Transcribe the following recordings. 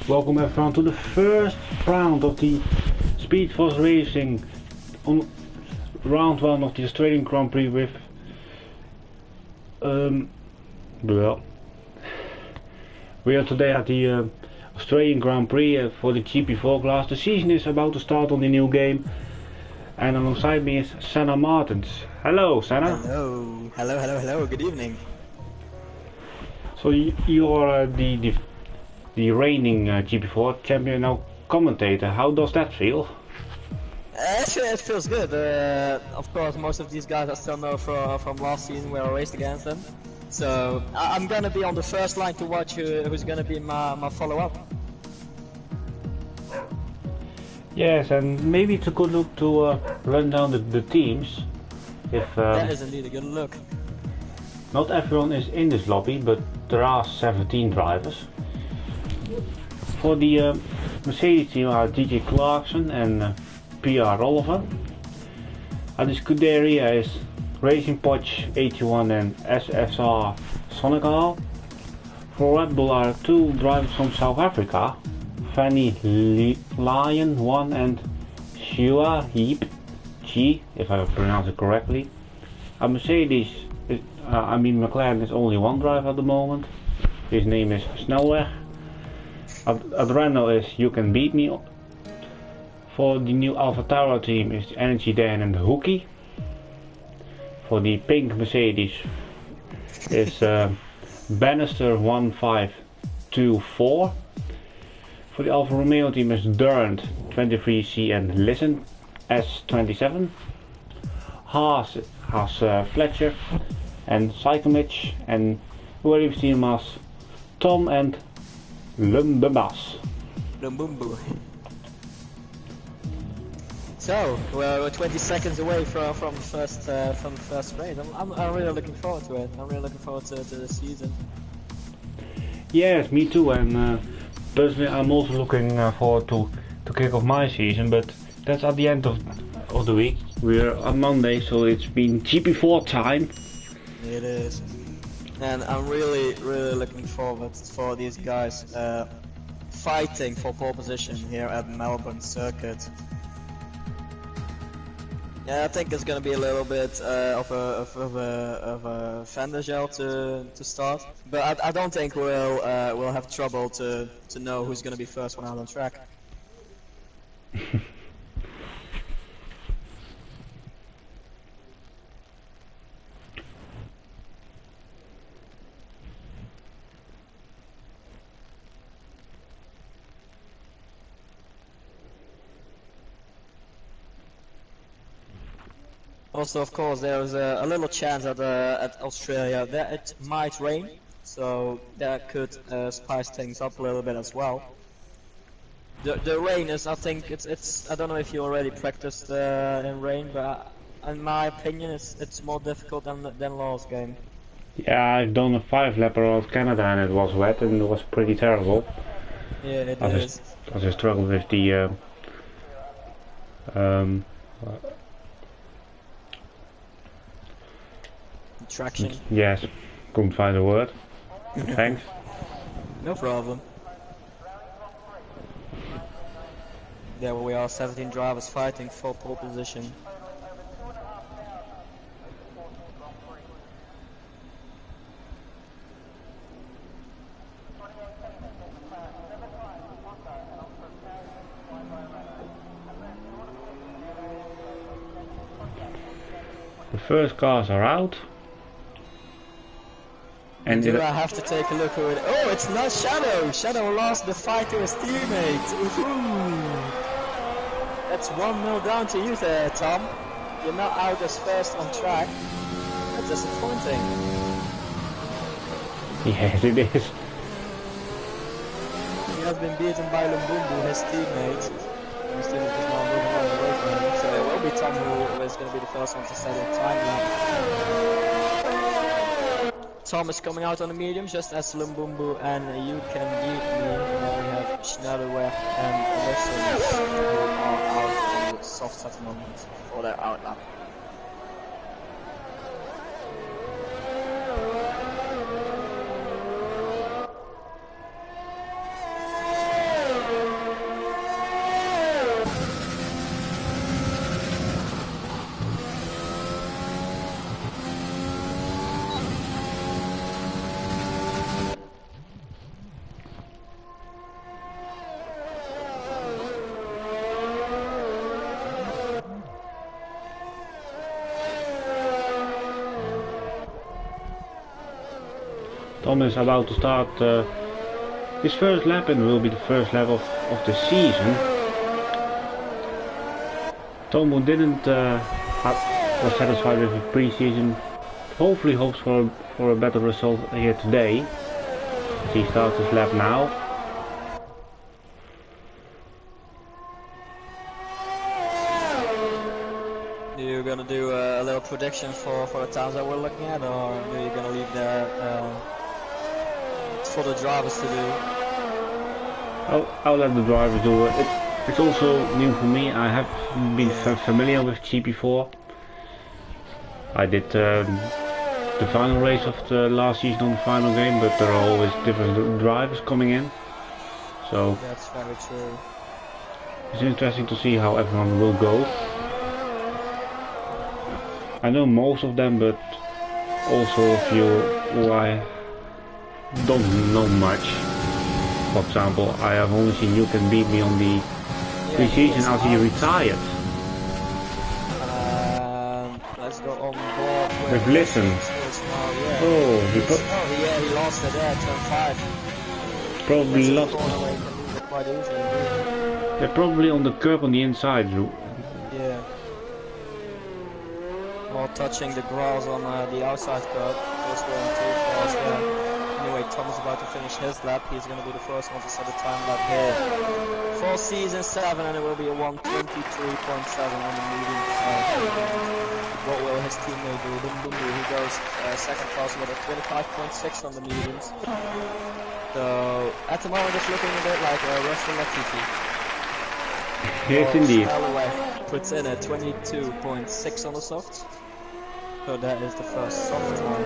Welcome everyone to the first round of the Speed Force Racing on round 1 of the Australian Grand Prix with well, we are today at the Australian Grand Prix for the GP4 class. The season is about to start on the new game, and alongside me is Senna Martens. Hello Senna. Hello, good evening. So you are the reigning GP4 champion, now commentator. How does that feel? It feels good. Of course, most of these guys I still know from last season where I raced against them. So I'm gonna be on the first line to watch who's gonna be my follow-up. Yes, and maybe it's a good look to run down the teams. If that is indeed a good look. Not everyone is in this lobby, but there are 17 drivers. For the Mercedes team are DJ Clarkson and PR Oliver. At the Scuderia is Racing Poch 81 and SSR Sonical. For Red Bull are two drivers from South Africa, Fanny Lion 1 and Shua Heap G, if I pronounce it correctly. At Mercedes, McLaren is only one driver at the moment. His name is Snelweg. At Renault is You Can Beat Me. For the new Alfa Tauri team is Energy Dan and Hookie. For the pink Mercedes is Bannister 1524. For the Alfa Romeo team is Durant 23C and Listen S27. Haas has Fletcher and Cyclemich, and Williams team has Tom and Lumbumbu. So we're 20 seconds away from the first race. I'm really looking forward to it. I'm really looking forward to the season. Yes, me too. And personally, I'm also looking forward to kick off my season. But that's at the end of the week. We're on Monday, so it's been GP4 time. It is. And I'm really looking forward for these guys fighting for pole position here at Melbourne Circuit. Yeah, I think it's gonna be a little bit of a fender gel to start, but I don't think we'll have trouble to know who's gonna be first one out on track. Also, of course, there's a little chance at Australia that it might rain, so that could spice things up a little bit as well. The rain is, I think, it's I don't know if you already practiced in rain, but in my opinion, it's more difficult than last game. Yeah, I've done a 5-lap around Canada and it was wet and it was pretty terrible. Yeah, it is. I struggled with the traction. Yes, couldn't find a word. Thanks. No problem. There we are, 17 drivers fighting for pole position. The first cars are out. And do I have to take a look who it... Oh, it's not Shadow! Shadow lost the fight to his teammate! That's 1-0 down to you there, Tom. You're not out as first on track. That's disappointing. Yes, it is. He has been beaten by Lumbumbu, his teammate. His teammate is now moving on away from him. So it will be Tom who is going to be the first one to set a time lap. Tom is coming out on the mediums just as Lumbumbu and You Can Beat Me. And then we have Schneiderweg and Listen who are out on the soft at the moment for their outlap. Tom is about to start his first lap, and will be the first lap of the season. Tom, who didn't was satisfied with the pre-season, hopefully hopes for a better result here today. He starts his lap now. You're gonna do a little prediction for the times that we're looking at, or are you gonna leave that for the drivers to do? I'll let the drivers do it. It's also new for me. I have been familiar with GP4. I did the final race of the last season on the final game, but there are always different drivers coming in. So that's very true. It's interesting to see how everyone will go. I know most of them, but also a few who I don't know much. For example, I have only seen You Can Beat Me on the pre-season as he retired. Let's go on board with Listen. He lost it there, turn 5. Probably lost. They're probably on the curb on the inside. Yeah. Or touching the grass on the outside curb. Just going too fast there. Anyway, Tom is about to finish his lap. He's going to be the first one to set a time lap here. For season 7, and it will be a 1:23.7 on the medium. What will his teammate do? He goes second fast with a 25.6 on the mediums. So at the moment it's looking a bit like Russell Latifi. Yes, indeed. Puts in a 22.6 on the softs. So that is the first soft one.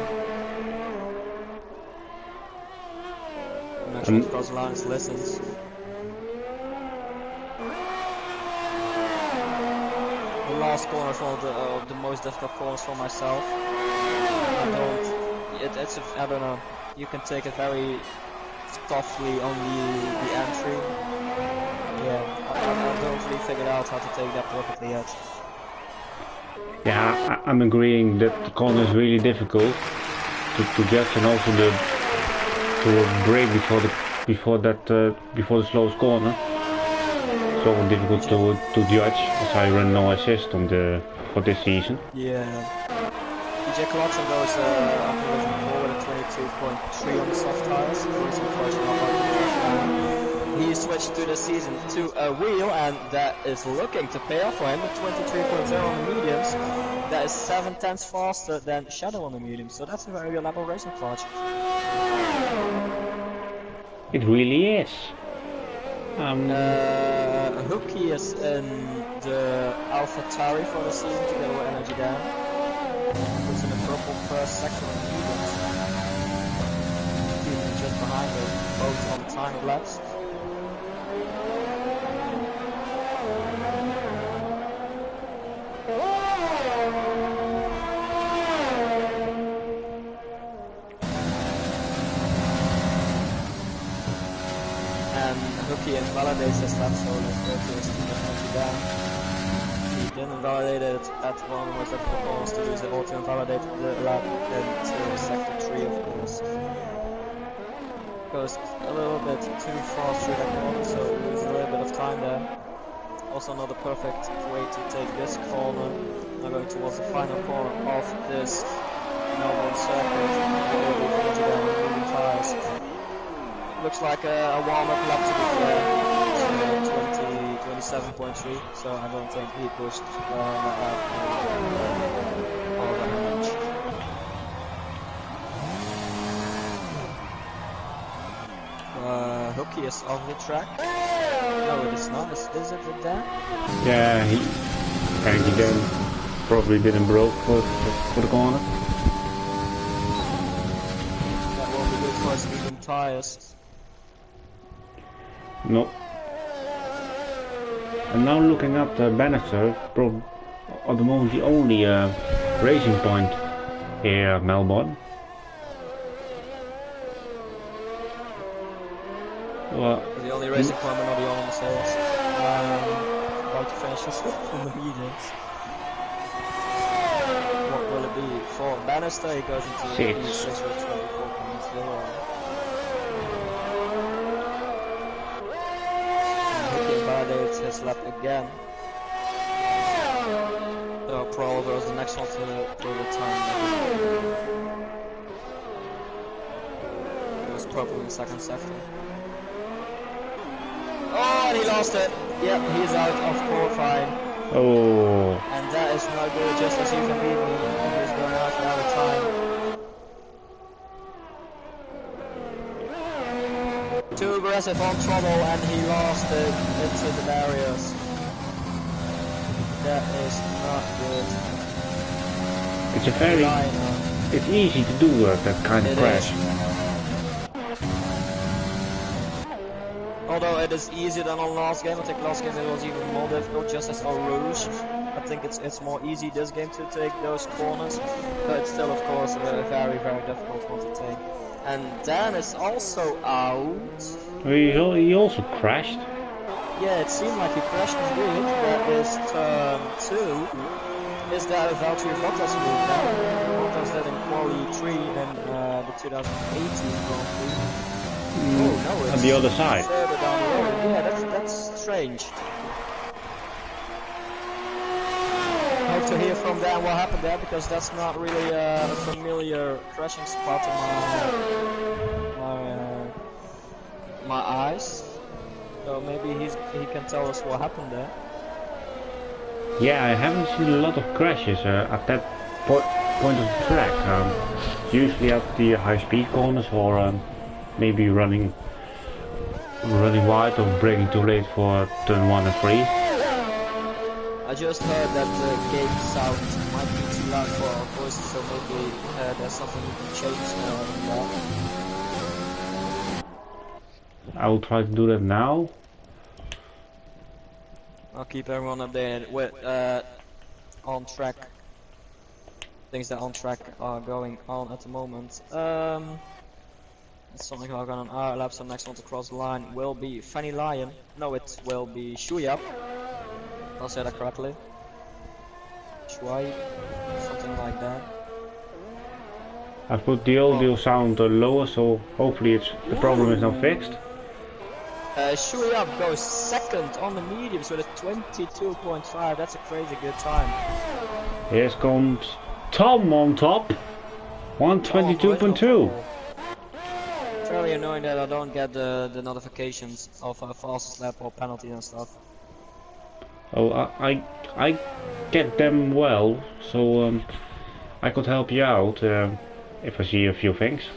I'm not sure if those lines listens. The last corner is one of the most difficult corners for myself. I don't know. You can take it very softly on the entry. Yeah, I don't really figured out how to take that perfectly yet. Yeah, I'm agreeing that the corner is really difficult to judge, and also to brake before the slowest corner. It's also difficult to judge, as I run no assist for this season. Yeah. DJ Clarkson goes up to Division 4 with a 22.3 on the soft tires. He switched to the season to a wheel, and that is looking to pay off for him with 23.0 on the mediums. That is 7/10 faster than Shadow on the mediums, so that's a very reliable racing clutch. It really is. Hooky is in the AlphaTauri for the season together with Energy Dan. Puts in a purple first section on the mediums. Even just behind them, both on time laps. Hooky invalidates his lap, so let's go to his teammate Energy Dan. He didn't validate it at one of the most difficult corners to use it, or to invalidate the lap into sector 3 of course. Goes a little bit too fast through that corner, so loses a little bit of time there. Also not a perfect way to take this corner. Now going towards the final corner of this Melbourne circuit. Energy Dan with moving tires. Looks like a warm-up lap to be fair. 27.3, so I don't think he pushed all that much. Hooky is off the track. No, it is not. Is it there? Yeah, he then probably didn't broke for the corner. That won't be good for his medium tires. No. And now looking at Bannister, at the moment the only racing point here at Melbourne. Well, the only racing point, but not the only Mercedes. About to finish his on the mediums. What will it B4 Bannister, he goes into the B6 with 24.0. He invalidates his lap again. So Pro goes the next one to prove the time. It was Purple in the second sector. Oh, and he lost it. Yep, he's out of qualifying. Oh. And that is not good, just as you can beat me. He's going out for out of time. Too aggressive on throttle, and he lost it into the barriers. That is not good. It's a very... It's easy to do that kind of crash. Although it is easier than on last game, I think last game it was even more difficult, just as Eau Rouge. I think it's more easy this game to take those corners, but it's still of course a very, very difficult one to take. And Dan is also out. He also crashed. Yeah, it seemed like he crashed indeed. That is turn 2. Is that a Valtteri Bottas move now? Bottas did in quali 3 in the 2018 Grand Prix. Oh, no, it's on the other side. Further down the road. Yeah, that's strange. Hope to hear from Dan what happened there, because that's not really a familiar crashing spot in my eyes. So maybe he can tell us what happened there. Yeah, I haven't seen a lot of crashes at that point of the track. Usually at the high-speed corners, or maybe running wide or braking too late for turn 1 and 3. I just heard that the gate sound might be too loud for our voices, so maybe there's something we can change now. I will try to do that now. I'll keep everyone updated with on track things that on track are going on at the moment. It's something like on an hour lap, so next one to cross the line will be Fanny Lion. No, it will be Shuyap. I'll say that correctly. Shui, something like that. I put the audio sound lower, so hopefully the problem is now fixed. Shuyap goes second on the mediums with a 22.5. That's a crazy good time. Here comes Tom on top. 122.2. Fairly annoying that I don't get the notifications of fastest lap or penalty and stuff. Oh, I get them well, so I could help you out if I see a few things.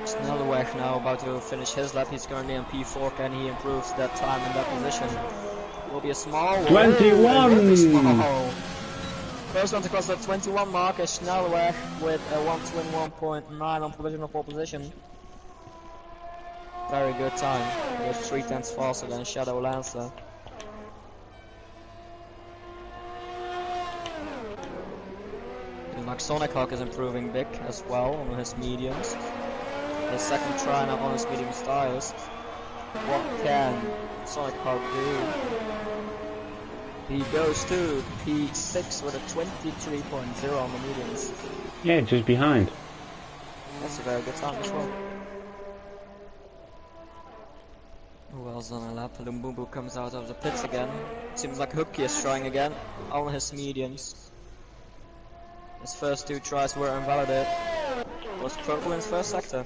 Snelleweg now about to finish his lap. He's currently on P4. Can he improve that time in that position? Will be a small 21. First one to cross the 21 mark is Snelleweg with a 121.9 on provisional pole position. Very good time. Just 3/10 faster than Shadow Lancer. Like Sonic Hawk is improving big as well on his mediums. His second try now on his medium tires. What can Sonic Hawk do? He goes to P6 with a 23.0 on the mediums. Yeah, just behind. That's a very good time as well. Who else on a lap? Lumbumbu comes out of the pits again. Seems like Hookie is trying again on his mediums. His first 2 tries were invalidated. Was Purple in his first sector.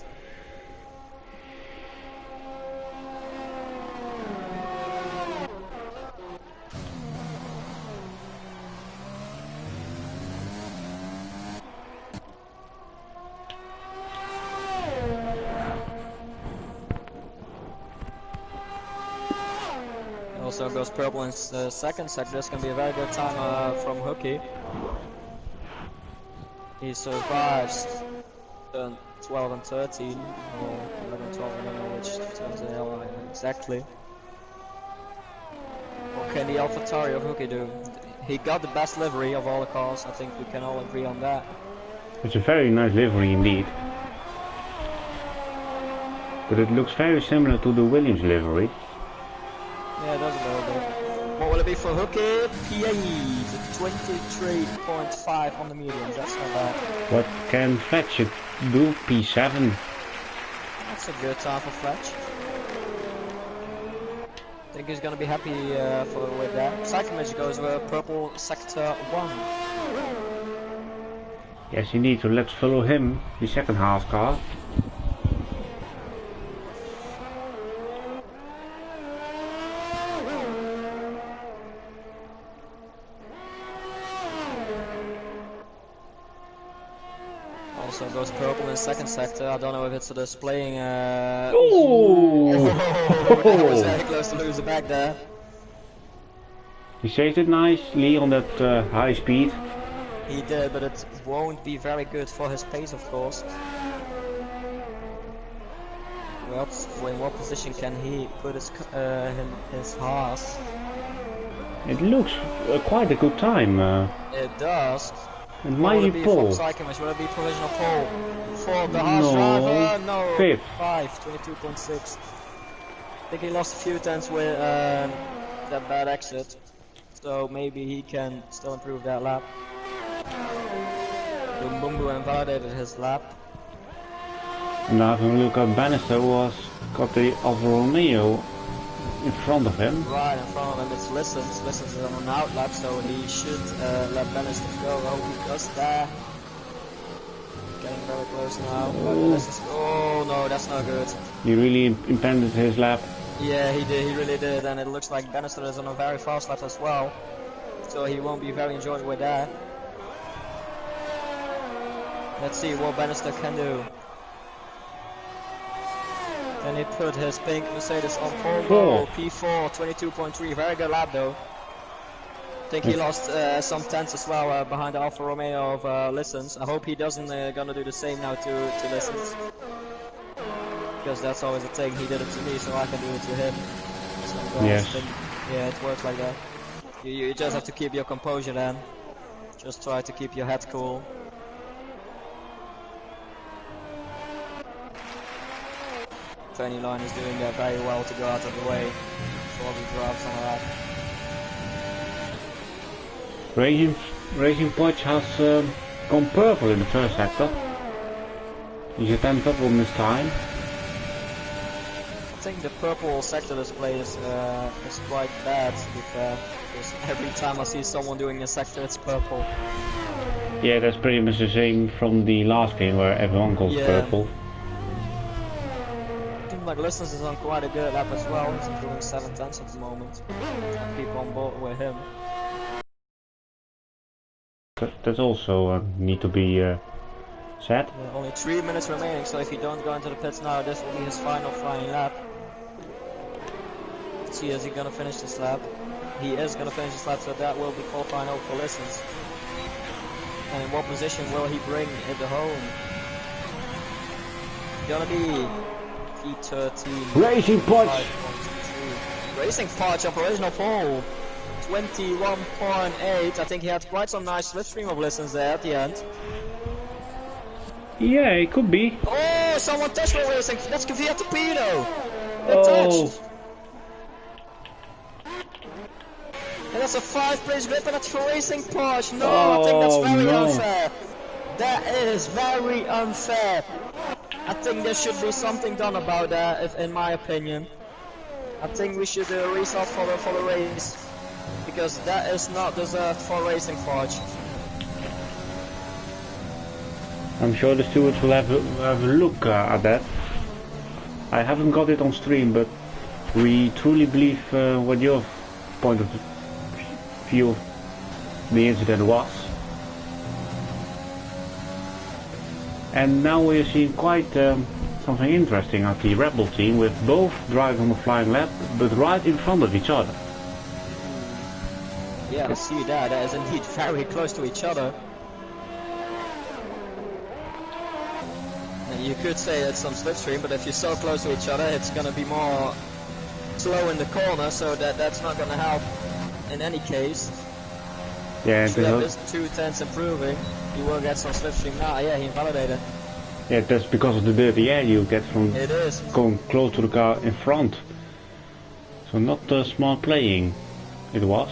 Also goes Purple in second sector. This can be a very good time from Hookie. He survives turn 12 and 13, or 11 and 12, I don't know which turns they are exactly. What can the AlphaTauri of Hookie do? He got the best livery of all the cars, I think we can all agree on that. It's a very nice livery indeed. But it looks very similar to the Williams livery. Yeah, it does a little bit. What will it be for Hooky P8, 23.5 on the mediums, that's not bad. What can Fletcher do? P7. That's a good time for Fletch. I think he's gonna be happy with that. Second match goes with purple sector 1. Yes, indeed, so let's follow him, the second half car. Also goes purple in second sector. I don't know if it's displaying. Ooh! That was very close to lose the back there. He saved it nicely on that high speed. He did, but it won't be very good for his pace, of course. In what position can he put his horse? It looks quite a good time. It does. It might be pole. Will it be provisional pole? For the horse driver? No. Fifth. 22.6. I think he lost a few tenths with that bad exit. So maybe he can still improve that lap. Bumbu invalidated his lap. And now having a look at Bannister got the Alfa Romeo in front of him. Right in front of him, it's Listens. Listens is on an out lap, so he should let Bannister go. I hope he does that. Getting very close now. Oh no, that's not good. He really impeded his lap. Yeah, he did. He really did, and it looks like Bannister is on a very fast lap as well. So he won't be very enjoyed with that. Let's see what Bannister can do. Can he put his pink Mercedes on pole? P4, 22.3, very good lap though. I think he lost some tenths as well behind the Alfa Romeo of Listens. I hope he doesn't gonna do the same now to Listens. Because that's always a thing, he did it to me so I can do it to him. So yes. Yeah, it works like that. You just have to keep your composure then. Just try to keep your head cool. Tony Line is doing very well to go out of the way before we drive some of that. Racing Poch has gone purple in the first sector. He's attempted on this time. I think the purple sector display is quite bad because every time I see someone doing a sector it's purple. Yeah, that's pretty much the same from the last game where everyone goes purple. Like Listens is on quite a good lap as well. He's improving 7 tenths at the moment. I'll keep on board with him. That's also need to be said. Only 3 minutes remaining, so if he don't go into the pits now, this will be his final flying lap. Let's see, is he gonna finish this lap? He is gonna finish this lap, so that will be qualifying out for Listens. And in what position will he bring it home? Gonna be P13. Racing Poch! Racing Poch, operational pole. 21.8. I think he had quite some nice slipstream of Listens there at the end. Yeah, it could be. Oh, someone touched my Racing. That's via torpedo. It touched. And that's a 5-place grip and that's for Racing Poch. No, I think that's very unfair. That is very unfair. I think there should be something done about that, in my opinion. I think we should restart for the race. Because that is not deserved for Racing Poch. I'm sure the stewards will have a look at that. I haven't got it on stream, but we truly believe what your point of view of the incident was. And now we're seeing quite something interesting at the Rebel team, with both driving on the flying lap, but right in front of each other. Yeah, I see that. That is indeed very close to each other. And you could say it's some slipstream, but if you're so close to each other, it's going to be more slow in the corner, so that's not going to help in any case. Yeah, is 2 tenths improving. He will get some slipstream now. Yeah, he invalidated. Yeah, that's because of the dirty air you get from going close to the car in front. So not smart playing. it was.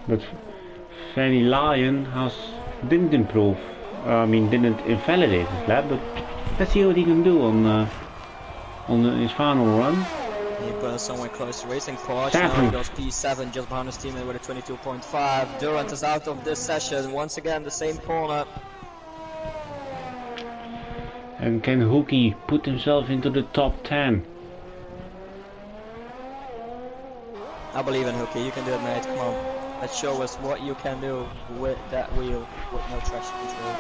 But Fanny Lion didn't improve. Didn't invalidate his lap, but let's see what he can do on his final run. He put somewhere close to Racing Porsche. Now he goes P7 just behind his teammate with a 22.5. Durant is out of this session. Once again, the same corner. And can Hookie put himself into the top 10? I believe in Hookie. You can do it, mate. Come on. Let's show us what you can do with that wheel with no traction control.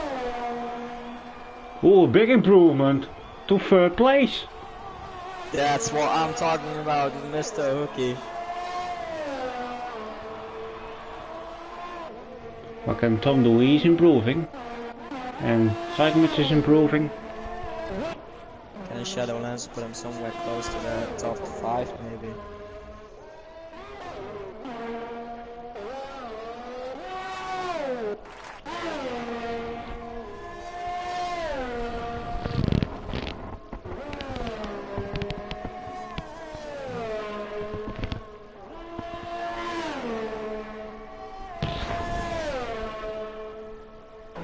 Oh, big improvement to 3rd place. That's what I'm talking about, Mr. Hookie. Okay, Tom Dewey is improving. And Cyclemix is improving. Can Shadowlands put him somewhere close to the top 5 maybe?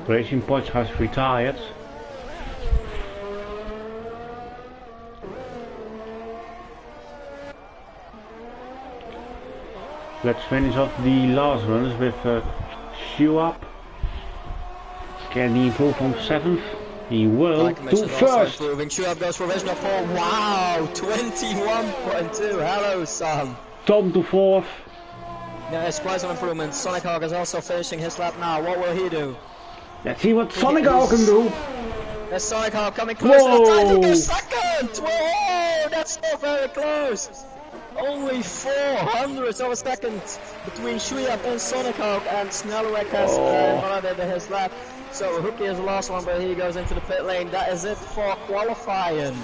Racing Porsche has retired. Let's finish off the last runs with Shoe Up. Can he improve from 7th? He will to 1st. Shoe Up goes for provisional 4. Wow, 21.2. Hello, son. Tom to 4th. Yeah, it's quite some improvement. Sonic Hawk is also finishing his lap now. What will he do? Let's see what Sonic Hawk can do. There's Sonic Hawk coming close to the title. Goes 2nd. Whoa, that's still very close. Only 400 of a second between Shuya and Sonic Hawk, and Snellweg has validated his lap. So Hookie is the last one, but he goes into the pit lane. That is it for qualifying.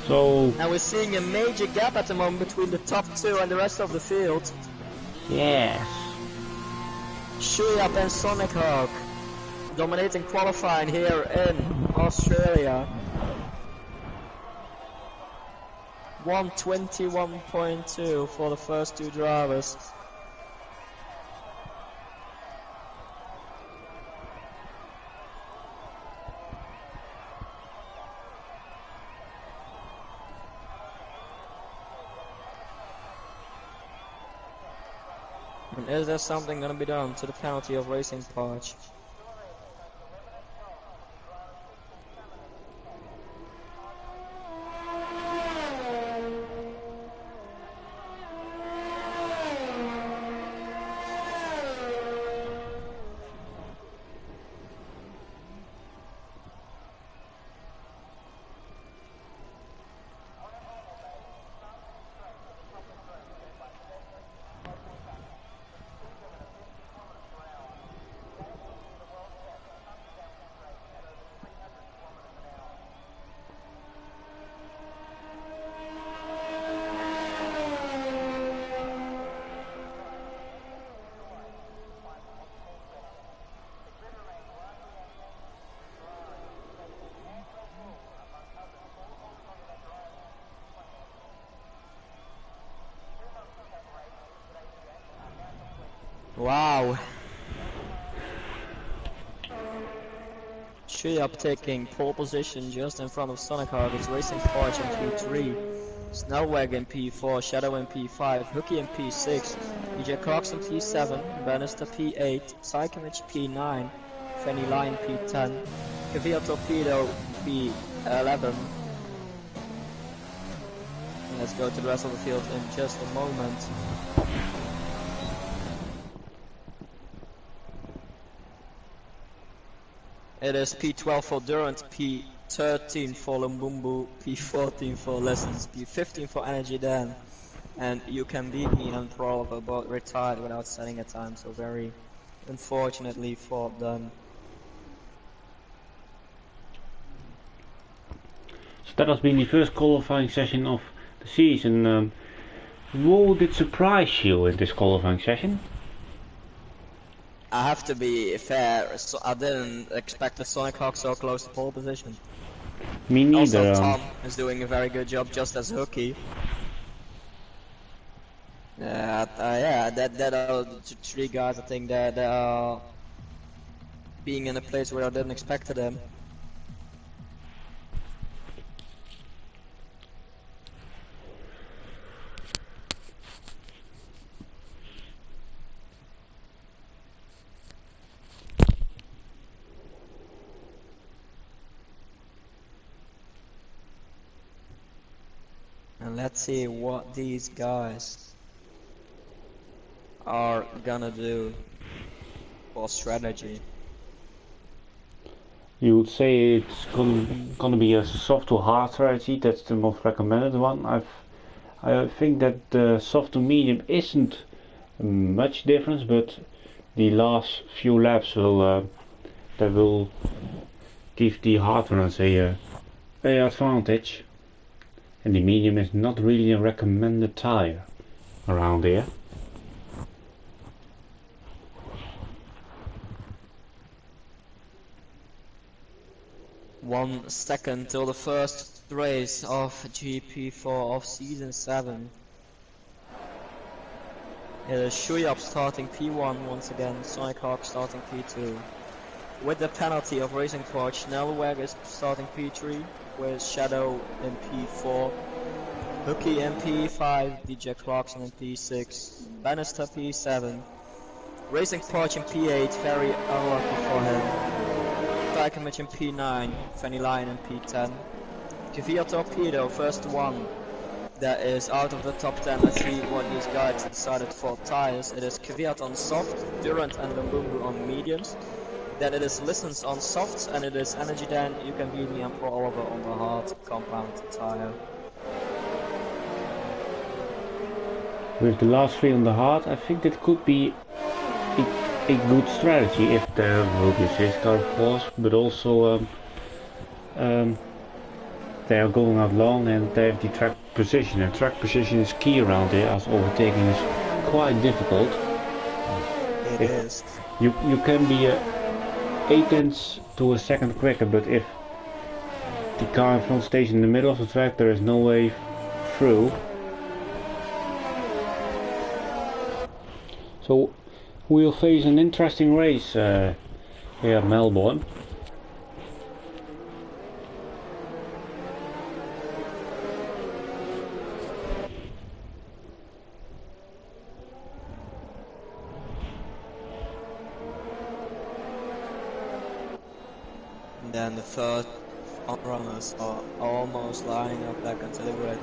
So and we're seeing a major gap at the moment between the top 2 and the rest of the field. Yes. Shuya and Sonic Hawk dominating qualifying here in Australia. 121.2 for the first 2 drivers. And is there something going to be done to the penalty of Racing Porsche? Wow. Chuyap taking pole position just in front of Sonic Hawk. It's Racing Porsche in P3, Snellweg in P4, Shadow in P5, Hookie in P6, DJ Cox in P7, Bannister P8, Psychomich P9, Fanny Lion P10, Kavia Torpedo P11. And let's go to the rest of the field in just a moment. It is P12 for Durant, P13 for Lumbumbu, P14 for Lessons, P15 for Energy Dan, and You Can Beat Me and Prolover both retired without setting a time, so very unfortunately for them. So that has been the first qualifying session of the season. What did surprise you in this qualifying session? I have to be fair, so I didn't expect the Sonic Hawk so close to pole position. Me neither. Also, Tom is doing a very good job just as hooky. Yeah, that are the three guys I think that are being in a place where I didn't expect them. And let's see what these guys are gonna do for strategy. You would say it's gonna be a soft to hard strategy. That's the most recommended one. I think that the soft to medium isn't much difference, but the last few laps will that will give the hard runners a advantage, and the medium is not really a recommended tire around here. One second till the first race of GP4 of season 7. It is Shuyap starting P1 once again, Sonic Hawk starting P2. With the penalty of racing coach, Snellweg is starting P3 with Shadow in P4, Hooky in P5, DJ Clarkson in P6, Bannister P7, Racing Porch in P8, very unlucky for him. Dijkamich in P9, Fanny Lion in P10. Kavir Torpedo, first one that is out of the top 10. Let's see what these guys decided for tires. It is Kvyat on soft, Durant and Lumbumbu on mediums. Then it is Listens on softs, and it is Energy Dan, You Can Beat Me and Pro Oliver on the hard compound tire. With the last three on the hard, I think that could be a good strategy if there will be a safety car, of course, but also they are going out long and they have the track position, and track position is key around here, as overtaking is quite difficult. It is. You can be 8 tenths to a second quicker, but if the car in front stays in the middle of the track, there is no way through. So we'll face an interesting race here at Melbourne. And then the first runners are almost lining up back onto the grid.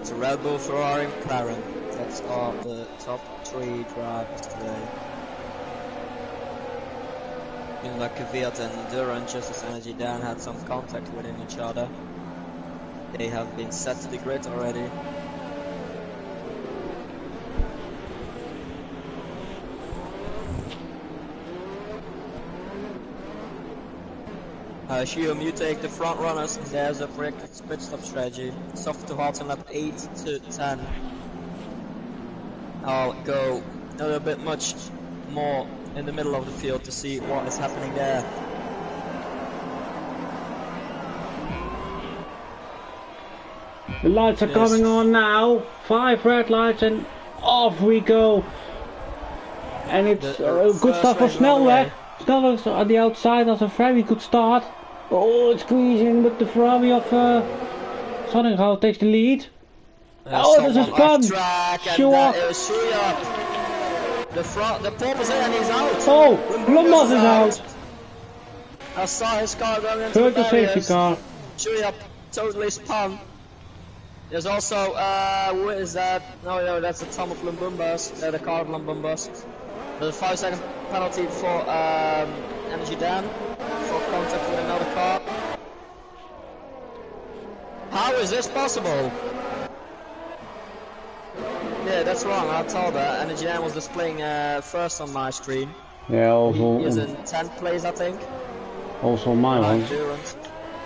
It's a Red Bull, Ferrari, and McLaren. That's all the top 3 drivers today. In like Kvyat and Durant, just as Energy Dan had some contact within each other. They have been set to the grid already. I assume you take the front runners. There's a predicted pit stop strategy. Soft to hard in lap 8 to 10. I'll go a little bit much more in the middle of the field to see what is happening there. The lights are coming on now. 5 red lights and off we go. And it's good start for Snellweg. Snellweg on the outside has a very good start. Oh, it's squeezing, but the Ferrari of Sonic takes the lead. Oh, there's a spun! Sure. The pole position is out. Oh, Lumbas is out. I saw his car going into Heard the the safety car. Chuyap totally spun. There's also, who is that? No, that's the Tom of Lumbumbas, the car of Lumbumbas. There's a 5-second penalty for Energy Dan for contact with another car. How is this possible? Yeah, that's wrong, I told her. Energy Dan was displaying first on my screen. Yeah, also. He is in 10th place, I think. Also my one.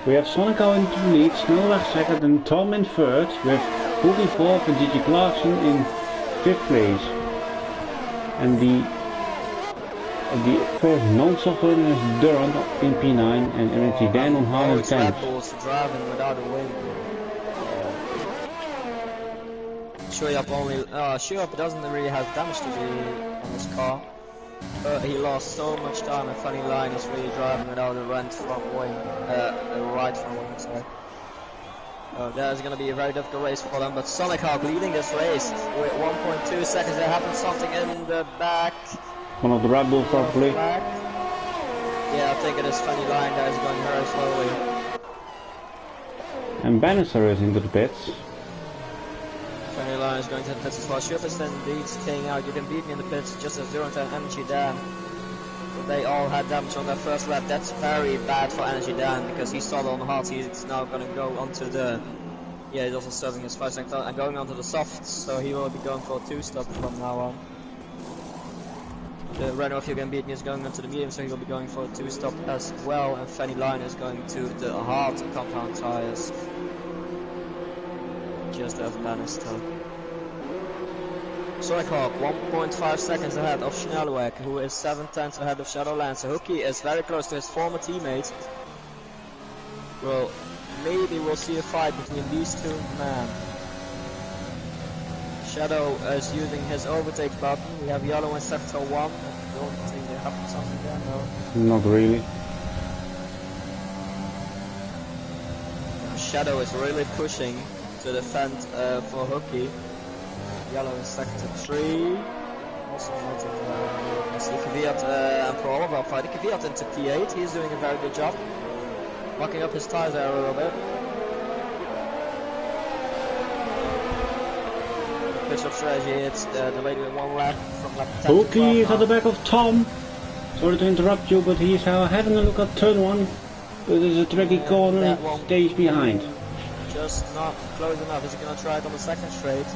We have Sonico in the lead, Snellweg second and Tom in third, with Hooky fourth and DJ Clarkson in 5th place. And the the first non-soft runner is Durant in P9 and Energy Dan on hard and Red 10. Bull's driving without a wing. Shoyup doesn't really have damage to be on his car. But he lost so much time, and Funny Line is really driving without a right front wing. Right front wing, sorry. That is going to be a very difficult race for them, but Sonic Hawk leading this race with 1.2 seconds. There happened something in the back. One of the Red Bulls probably. Yeah, I think it is Funny Line that is going very slowly. And Bannister is into the pits. Funny Line is going to the pits as well. Shoyup is indeed staying out. You can beat me in the pits just as Durant and Energy Dan. They all had damage on their first lap. That's very bad for Energy Dan because he started on the hard. He's now going to go onto the. Yeah, he's also serving his 5 second and going onto the softs, so he will be going for a 2-stop from now on. The Renault, if you can beat me, is going onto the medium, so he will be going for a 2-stop as well. And Fanny Line is going to the hard compound tires. Just as Bannister. Sonic Hawk 1.5 seconds ahead of Schnellweg, who is 7/10 ahead of Shadowlancer. Hookie is very close to his former teammate. Well, maybe we'll see a fight between these two men. Shadow is using his overtake button. We have yellow in sector 1. I don't think they have something there, no. Not really. Shadow is really pushing to defend for Hookie. Yellow in sector 3. Also not in Kvyat and Pro Oliver fighting. Kvyat into P8. He's doing a very good job. Locking up his tires there a little bit. Pitch of strategy, it's delayed with 1 lap from lap 10. Hookie is at the back of Tom. Sorry to interrupt you, but he's having a look at turn 1. It is a tricky corner and stays behind. Just not close enough. Is he going to try it on the second straight?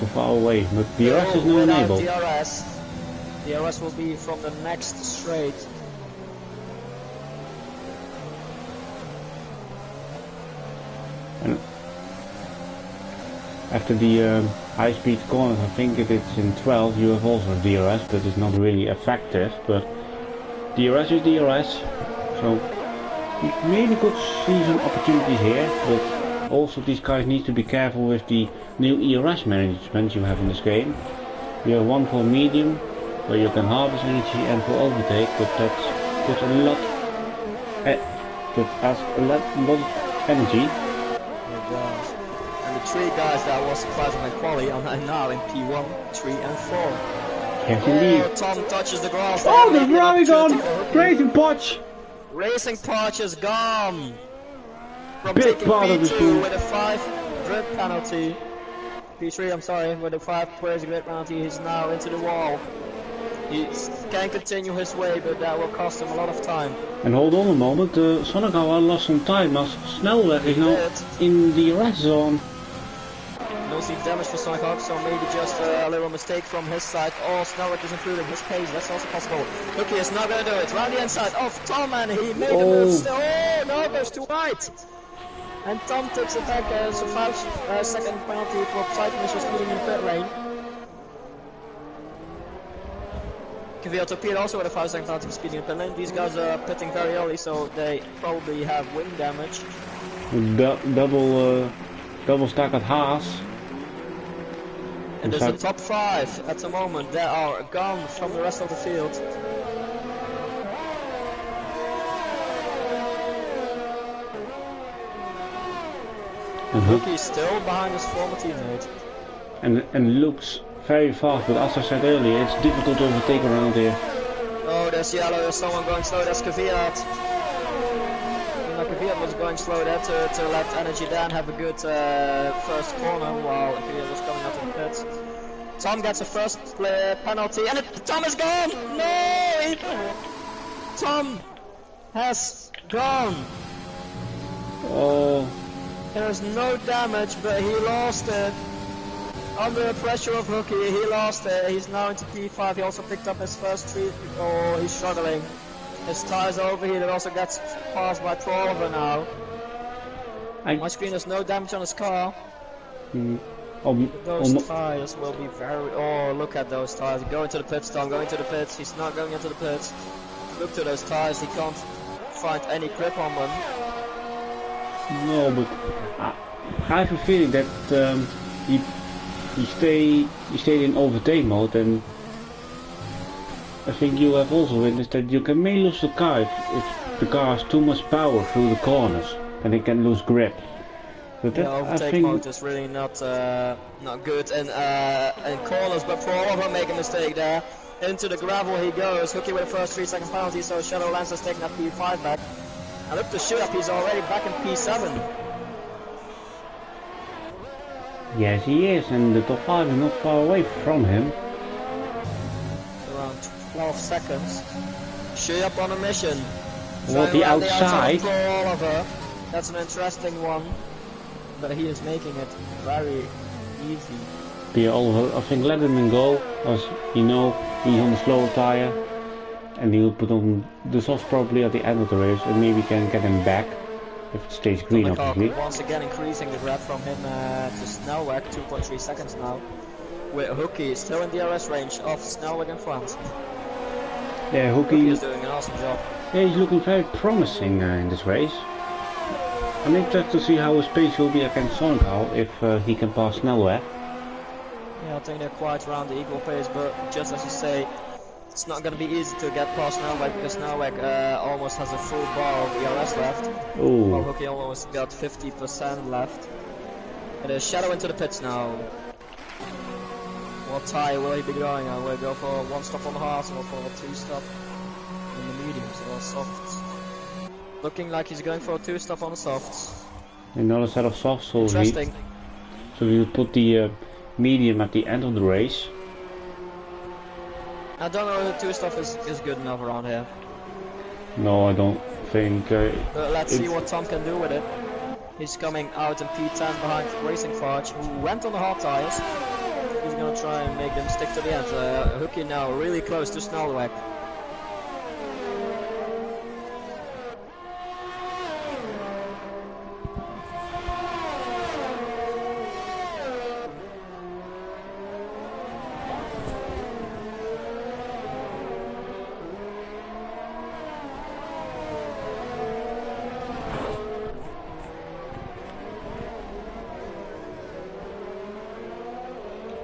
Too far away, but DRS is now enabled. DRS will be from the next straight. And after the high-speed corners, I think it is in 12, you have also DRS, but it's not really effective. But DRS is DRS, so you maybe could see some opportunities here, but also these guys need to be careful with the new ERS management you have in this game. You have one for medium, where you can harvest energy, and for overtake, but that puts a lot of energy. It does. And the 3 guys that was surprising in quali are now in P1, 3 and 4. Yes indeed. Tom touches the grass. Oh, the Rally gone! Racing Potch! Racing Potch is gone! From Big taking part of the P2 with a 5 grid penalty. P3, I'm sorry, with a 5 crazy grid penalty, he's now into the wall. He can continue his way, but that will cost him a lot of time. And hold on a moment, Sonagawa lost some time as Snelweg is now in the red zone. No see damage for Sonic Hawk, so maybe just a little mistake from his side. Oh, Snelweg is improving his pace, that's also possible. Hookie is not going to do it. Round the inside of Tom, and he made a move still. Oh, no, goes too wide. And Tom takes it back as a 5 second penalty for side initial speeding in pit lane. Kvyat Torpedo also with a 5 second penalty for speeding in pit lane. These guys are pitting very early, so they probably have wing damage. Double stack at Haas. And there's a top 5 at the moment that are gone from the rest of the field. Hookie's still behind his former teammate. And looks very fast, but as I said earlier, it's difficult to overtake around here. Oh, there's yellow, there's someone going slow, that's Kvyat. Kvyat was going slow there to let Energy Dan have a good first corner while Kvyat was coming out of the pits. Tom gets a first penalty, and Tom is gone! No! Tom has gone! Oh. There's no damage, but he lost it. Under the pressure of Hookie, he lost it. He's now into P5. He also picked up his first 3. Oh, he's struggling. His tires are overheated. It also gets passed by Trollver now. My screen has no damage on his car. Those tires will be very... Oh, look at those tires. Going to the pit stop, going to the pits. He's not going into the pits. Look to those tires. He can't find any grip on them. No, but I have a feeling that he stayed in overtake mode, and I think you have also witnessed that you can may lose the car if the car has too much power through the corners, and it can lose grip. But that, overtake mode is really not good in corners, but for Oliver make a mistake there. Into the gravel he goes. Hooky with the first 3 second penalty, so Shadowlands has taken that P5 back. And look to shoot up, he's already back in P7. Yes, he is, and the top 5 is not far away from him. Around 12 seconds. Shoot up on a mission. What, the outside? For Oliver. That's an interesting one. But he is making it very easy. Yeah, Oliver, I think let him go, as you know, he's on the slower tire, and he'll put on the softs probably at the end of the race, and maybe can get him back if it stays green, obviously. Once again increasing the gap from him to Snelweg, 2.3 seconds now. With Hooky still in DRS range of Snelweg in front. Yeah, Hooky is doing an awesome job. Yeah, he's looking very promising in this race. I'm interested to see how his pace will be against Sonnenthal if he can pass Snelweg. Yeah, I think they're quite around the equal pace, but just as you say, it's not going to be easy to get past Snelweg because Snelweg almost has a full bar of ERS left. Ooh. While Hooky almost got 50% left. It is Shadow into the pits now. What tire will he be going on? Will he go for 1 stop on the hards or for a 2 stop in the mediums or softs? Looking like he's going for a 2 stop on the softs. Another set of softs will Interesting. So we will put the medium at the end of the race. I don't know if the 2 stop is good enough around here. No, I don't think. But let's see what Tom can do with it. He's coming out in P10 behind Racing Farge, who went on the hard tires. He's gonna try and make them stick to the end. Hooky now really close to Snelweg.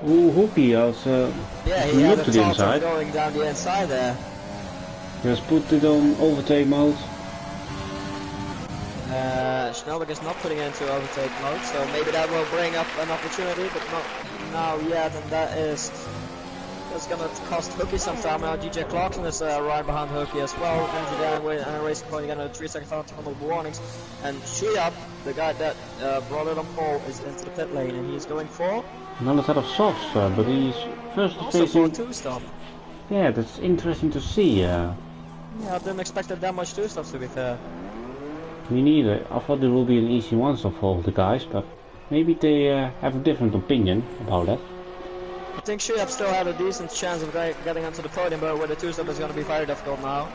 Ooh, Hooky has yeah, he had a to the inside. Going down the inside there. Just put it on overtake mode. Snelweg is not putting it into overtake mode, so maybe that will bring up an opportunity, but not now yet, and that's gonna cost Hooky some time. Now DJ Clarkson is right behind Hooky as well, and Racing Point again at 3 second penalty from the warnings, and Shuyap, the guy that brought it on pole, is into the pit lane, and he's going for another set of softs, but he's first also facing... for a 2 stop. Yeah, that's interesting to see. Yeah, I didn't expect that much 2 stops, to be fair. Me neither. I thought there will be an easy 1 stop for the guys, but maybe they have a different opinion about that. I think Shuyap still had a decent chance of getting onto the podium, but with the 2 stop is going to be very difficult now.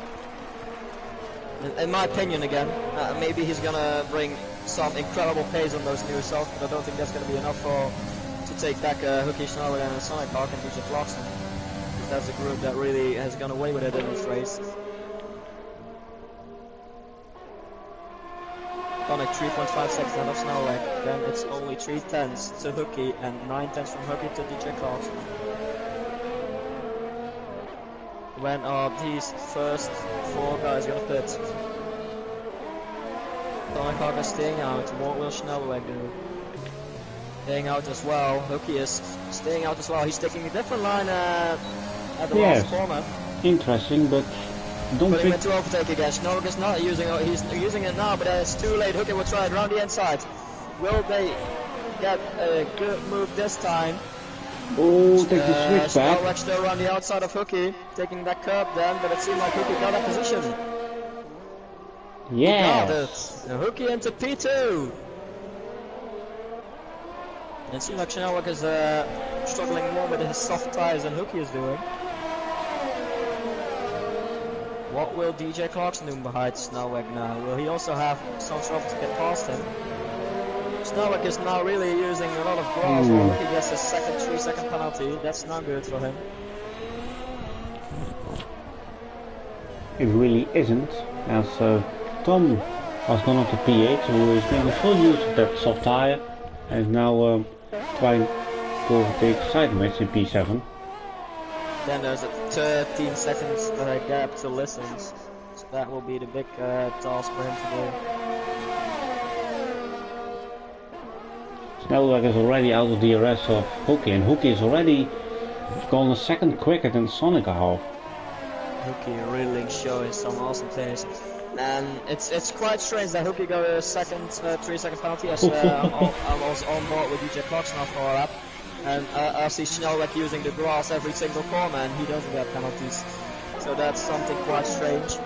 In my opinion again, maybe he's going to bring some incredible pace on those new softs, but I don't think that's going to be enough to take back Hooky, Snelweg and Sonic Hawk and DJ Clarkson. That's a group that really has gone away with it in this race. Sonic 3.5 seconds ahead of Snelweg, then it's only 3 tenths to Hooky and 9 tenths from Hooky to DJ Clarkson. When are these first 4 guys gonna pit? Sonic Hawk is staying out, what will Snelweg do? Staying out as well, Hooky is staying out as well, he's taking a different line at the last corner. Interesting, but don't putting him into overtake again. Snelweg is not using it, he's using it now, but it's too late. Hooky will try it around the inside. Will they get a good move this time? Oh, take the switch back. Snelweg still around the outside of Hooky, taking that curb then, but it seemed like Hooky got that position. Yeah. He got it. And Hooky into P2. And it seems like Snelweg is struggling more with his soft tires than Hooky is doing. What will DJ Clarkson do behind Snelweg now? Will he also have some trouble to get past him? Snowak is now really using a lot of grass. Well, he gets a 3-second penalty. That's not good for him. It really isn't, as Tom has gone up to P8, who is making full use of that soft tyre and is now trying to overtake Sideways in P7. Then there's a 13 seconds gap to Listens, so that will be the big task for him to do. Snelweg is already out of DRS of Hookie, and Hookie is already gone a second quicker than Sonic half. Hookie really showing some awesome pace. And it's quite strange that Hookie got a 3-second penalty, as I'm also on board with DJ Clarkson after a lap. And I see Snelweg using the grass every single corner, and he doesn't get penalties. So that's something quite strange.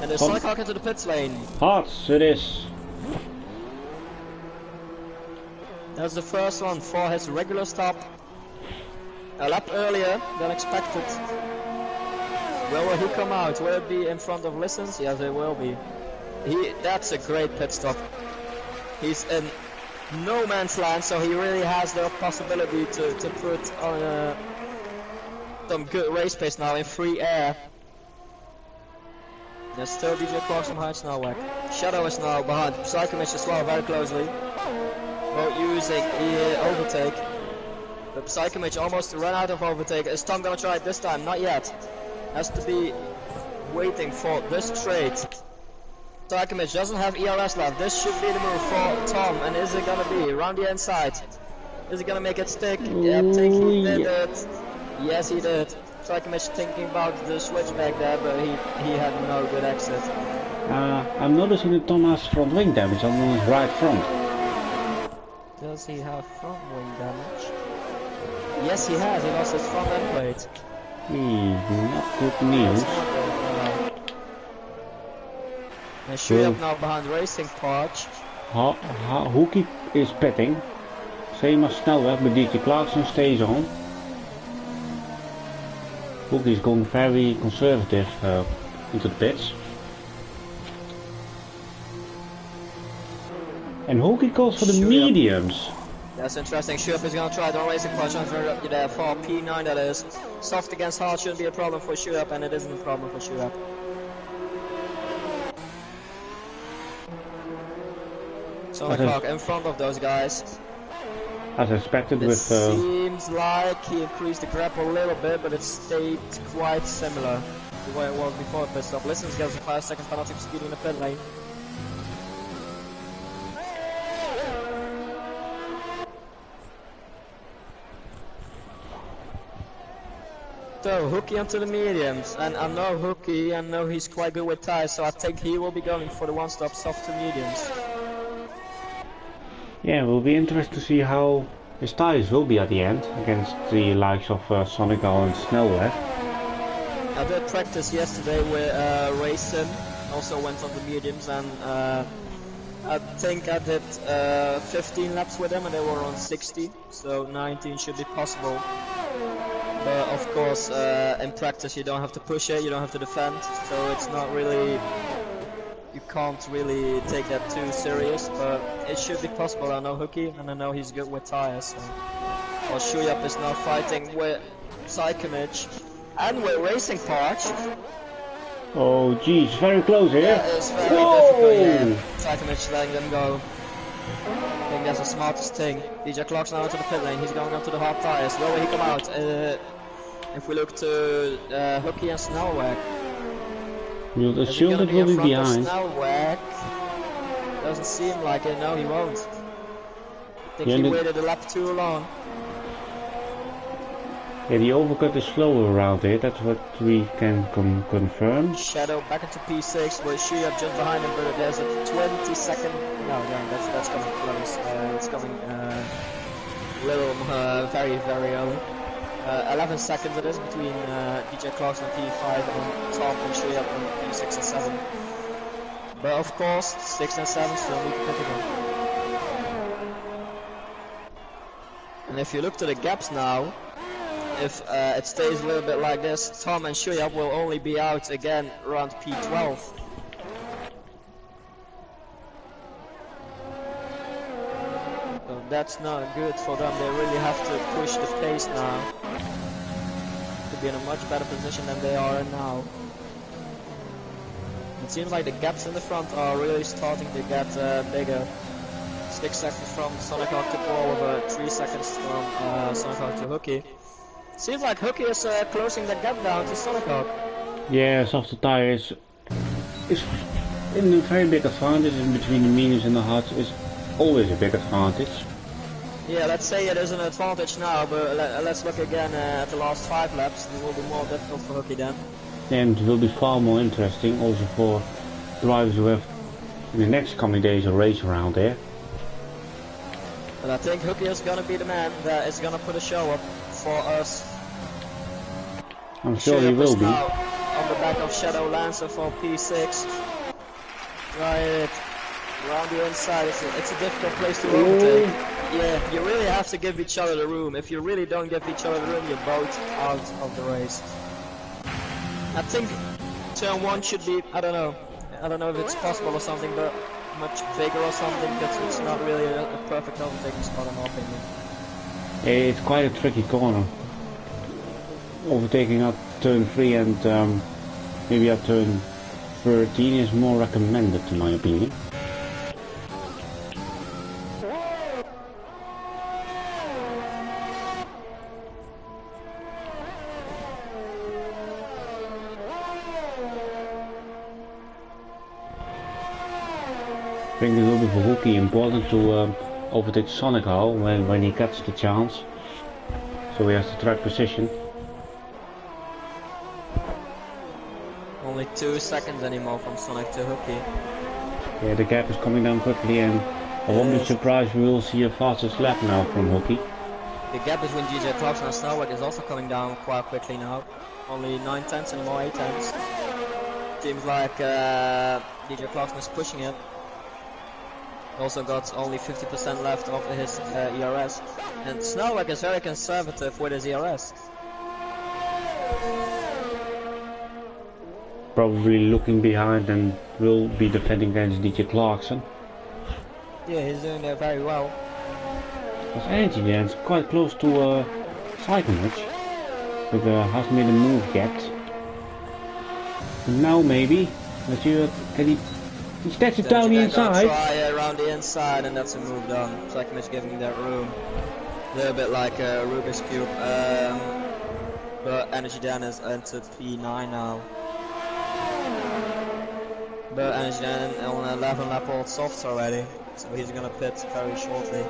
And there's Sonic Hawk into the pits lane. Hearts, it is. That's the first one for his regular stop. A lap earlier than expected. Where will he come out? Will it be in front of Listens? Yes, it will be. That's a great pit stop. He's in no man's land, so he really has the possibility to put on some good race pace now in free air. There's still DJ Clarkson behind Snowak. Shadow is now behind Psychomich as well, very closely. Both using the overtake. But Psychomich almost ran out of overtake. Is Tom gonna try it this time? Not yet. Has to be waiting for this straight. Psychomich doesn't have ERS left. This should be the move for Tom. And is it gonna be around the inside? Is he gonna make it stick? Yeah, I think he did it. Yes, he did. Psychomich thinking about the switchback there, but he had no good exit. I'm noticing that Tom has front wing damage on his right front. Does he have front wing damage? Yes, he has. He lost his front end plate. Not good news. And shoot up now behind Racing Parch. Hookie is pitting. Same as Snelweg, but DJ Clarkson stays on. Hookie is going very conservative into the pits. And Hookie goes for the mediums. That's interesting. Schupp is going to try the Racing Parch on there for P9, that is. Soft against hard shouldn't be a problem for Schupp, and it isn't a problem for Schupp. Sonic Hawk in front of those guys. As expected it with... seems like he increased the grip a little bit, but it stayed quite similar to the way it was before the pit stop. Listens gives a 5-second penalty for speeding in the pit lane. So, Hookie onto the mediums, and I know Hookie, I know he's quite good with tires, so I think he will be going for the one-stop soft to mediums. Yeah, it will be interesting to see how his tires will be at the end against the likes of Sonical and Snelweg. I did practice yesterday with Racing, also went on the mediums, and I think I did 15 laps with them and they were on 60, so 19 should be possible. But of course, in practice you don't have to push it, you don't have to defend, so it's not really, you can't really take that too serious, but it should be possible. I know Hookie and I know he's good with tires. So. Well, Shuyap is now fighting with Psychomich and with Racing Parch. Oh geez, very close here. Yeah, it's very difficult, yeah. Psychomich letting them go. I think that's the smartest thing. DJ Clark's now into the pit lane, he's going up to the hard tires. Where will he come out? If we look to Hookie and Snelweg. We'll assume that will be behind. Snelweg? Doesn't seem like it, no he won't. I think he waited a lap too long. Yeah, the overcut is slower around here, that's what we can confirm. Shadow back into P6 with Shuyap just behind him, but there's a 20-second... No, that's coming close. It's coming very, very early. 11 seconds it is between DJ Clarkson on P5 and Tom and Shuyap on P6 and 7. But of course, 6 and 7 still need to pick again. And if you look to the gaps now, if it stays a little bit like this, Tom and Shuyap will only be out again around P12. that's not good for them. They really have to push the pace now to be in a much better position than they are in now. It seems like the gaps in the front are really starting to get bigger. 6 seconds from Sonic Hawk to Oliver, 3 seconds from Sonic Hawk to Hooky. Seems like Hooky is closing the gap down to Sonic Hawk. Yeah, softer tire is in a very big advantage, in between the mediums and the hards is always a big advantage. Yeah, let's say it is an advantage now, but let's look again at the last 5 laps. It will be more difficult for Hooky then. And it will be far more interesting also for drivers who have in the next coming days a race around there. But I think Hooky is gonna be the man that is gonna put a show up for us. I'm sure he will be. On the back of Shadow Lancer for P6. Right around the inside. It's a difficult place to overtake. Yeah, you really have to give each other the room. If you really don't give each other the room, you're both out of the race. I think turn 1 should be, I don't know if it's possible or something, but much bigger or something, because it's not really a perfect overtaking spot in my opinion. It's quite a tricky corner. Overtaking at turn 3 and maybe at turn 13 is more recommended in my opinion. I think it will be for Hooky important to overtake Sonic Hall when he gets the chance. So he has the track position. Only 2 seconds anymore from Sonic to Hooky. Yeah, the gap is coming down quickly and I won't be surprised we will see a fastest lap now from Hooky. The gap between DJ Clarkson and Snowwag is also coming down quite quickly now. Only 9 tenths anymore, 8 tenths. Seems like DJ Clarkson is pushing it. Also got only 50% left of his ERS. And Snowwag is very conservative with his ERS. Probably looking behind and will be defending against DJ Clarkson. Yeah, he's doing that very well. There's energy there, it's quite close to Cyclemage, but hasn't made a move yet. And now maybe, let's see, can he stacks it down the inside? Try around the inside and that's a move done. Cyclemage giving that room. A little bit like a Rubik's Cube. But Energy Dan is into P9 now. But Energy Dan on 11 lap old softs already. So he's gonna pit very shortly.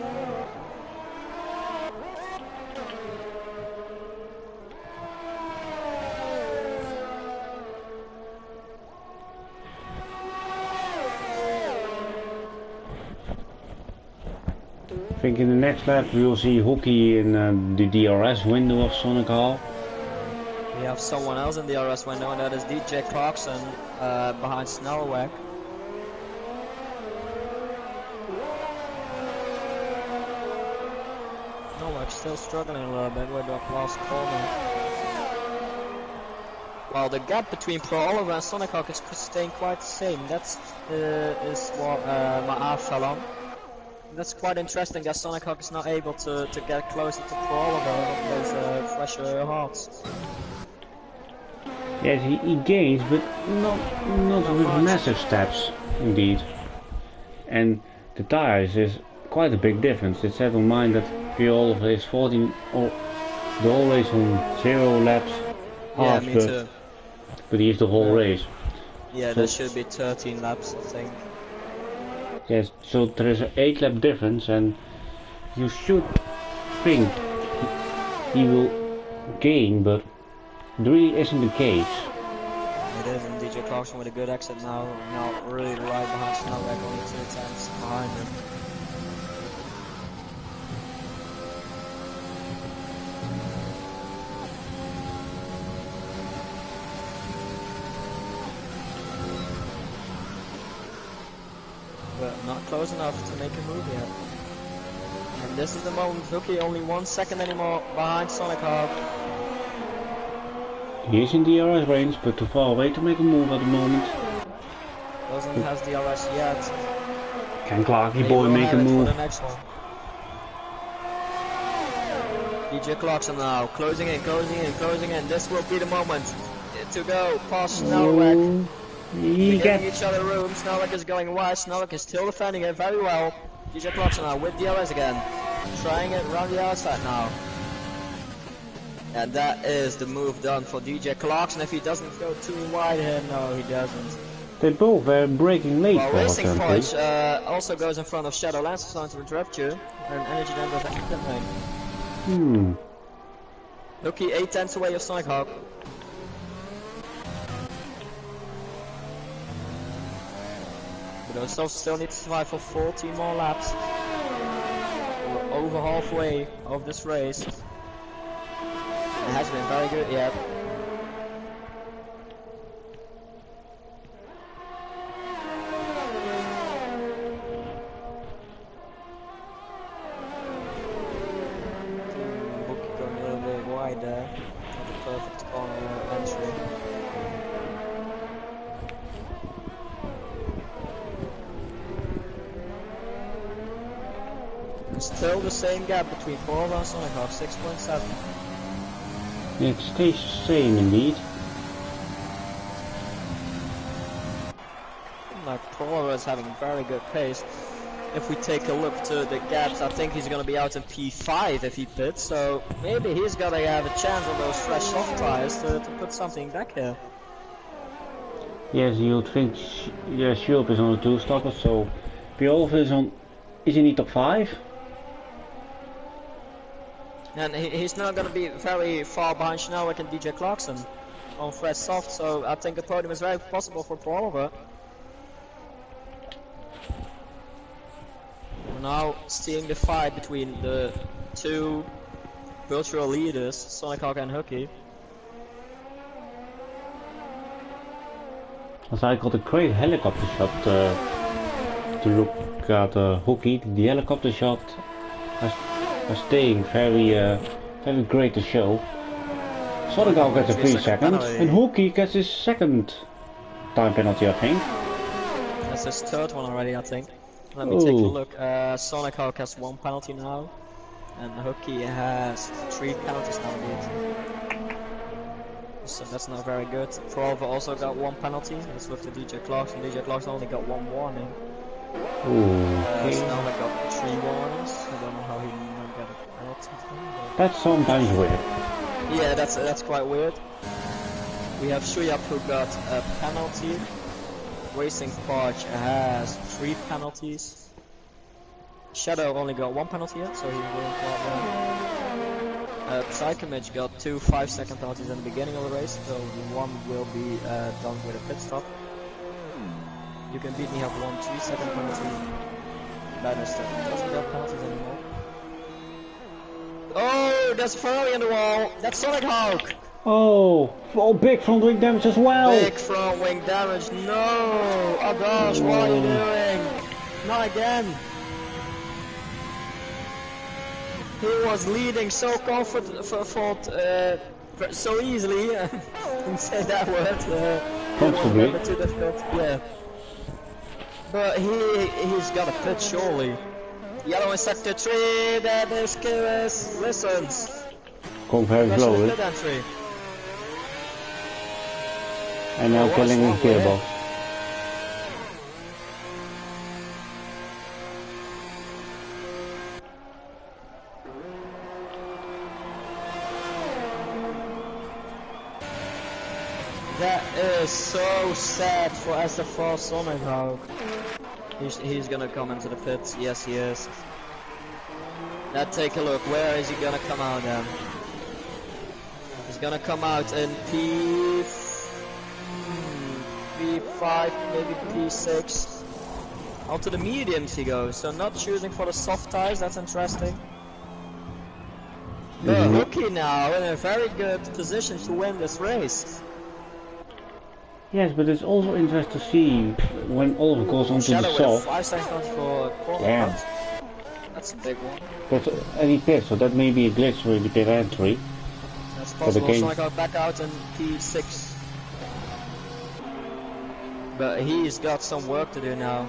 I think in the next lap we will see Hooky in the DRS window of Sonic Hall. We have someone else in the DRS window and that is DJ Clarkson behind Snellweg. Snellweg still struggling a little bit with that last corner. While the gap between Pro Oliver and Sonic Hawk is staying quite the same. That's is what my eye fell on. That's quite interesting that Sonic Hawk is not able to get closer to Pro Oliver with those fresher hearts. Yes, he gains, but not with massive steps, indeed. And the tires is quite a big difference. It's set on mine that Pro Oliver is 14 or the whole race on 0 laps. Yeah, me too. But he is the whole race. Yeah, so there should be 13 laps, I think. Yes, so there is an 8 lap difference, and you should think he will gain, but it really isn't the case. It is, and DJ Clarkson with a good exit now really right behind Snowweg, only 2 tenths behind him. But not close enough to make a move yet. And this is the moment, Hooky only 1 second anymore behind Sonic Hawk. He is in DRS range, but too far away to make a move at the moment. Doesn't have DRS yet. Can Clarky boy make a move? For the next one. DJ Clarkson now, closing in, closing in, closing in. This will be the moment to go past Snelweg. They're giving each other room. Snelweg is going wide. Snelweg is still defending it very well. DJ Clarkson now with DRS again. Trying it around the outside now. And that is the move done for DJ Clarkson. If he doesn't go too wide here, no, he doesn't. They both were breaking late. Well, Racing Point also goes in front of Shadowlands, so to interrupt you. And Energy then goes back to pit lane. Lucky 8/10 away of Sonic Hawk. But those still need to survive for 14 more laps. We're over halfway of this race. It has been very good yet. Going a little bit wide there. Not the perfect corner entry. Still the same gap between Paul and Sonic Hawk, 6.7. It stays the same indeed. Like Paul is having very good pace. If we take a look to the gaps, I think he's gonna be out in P5 if he pits, so maybe he's gonna have a chance on those fresh soft tires to put something back here. Yes, you would think Schulp is on a 2-stopper, so Piolf is in the top 5. And he's not going to be very far behind Snelweg and DJ Clarkson on fresh soft, so I think a podium is very possible for Oliver. We're now seeing the fight between the two virtual leaders, Sonic Hawk and Hooky. As I got a great helicopter shot to look at Hooky. The helicopter shot was staying very great to show. Sonic Hawk gets a 3 seconds, and Hooky gets his second time penalty, I think. That's his third one already, I think. Let me take a look. Sonic Hawk has 1 penalty now, and Hooky has 3 penalties now indeed. So that's not very good. Prova also got 1 penalty. Let's look to DJ Clarkson. DJ Clarkson only got 1 warning. Snelweg got 3 warnings. I don't know how he might get a penalty. That's sometimes weird. Yeah, that's quite weird. We have Shuyap who got a penalty. Racing Parch has 3 penalties. Shadow only got 1 penalty yet, so he's doing quite well. Psychomage got 2 5-second penalties in the beginning of the race, so one will be done with a pit stop. You can beat me have 1 3-second penalty. Bannister doesn't get penalties anymore. Oh, there's Ferrari in the wall. That's Sonic Hawk. Oh, big front wing damage as well. Big front wing damage. No, oh gosh, what are you doing? Not again. He was leading so so easily. I didn't say that word. Comfortably. Too difficult. Yeah. But he's got a pit surely. Yellow in sector 3. That is Kyrus. Listens. Going very slowly. And now killing his gearbox. That is so sad for SF4 Sonic Hawk. He's gonna come into the pits. Yes, he is. Now take a look. Where is he gonna come out then? He's gonna come out in P5, maybe P6. Onto the mediums he goes. So not choosing for the soft tires. That's interesting. But Hooky now in a very good position to win this race. Yes, but it's also interesting to see when Oliver goes onto the soft. 5 seconds for Damn. That's a big one. But any pit, so that may be a glitch with the pit entry. That's possible. Sonic Hawk back out in P6. But he's got some work to do now.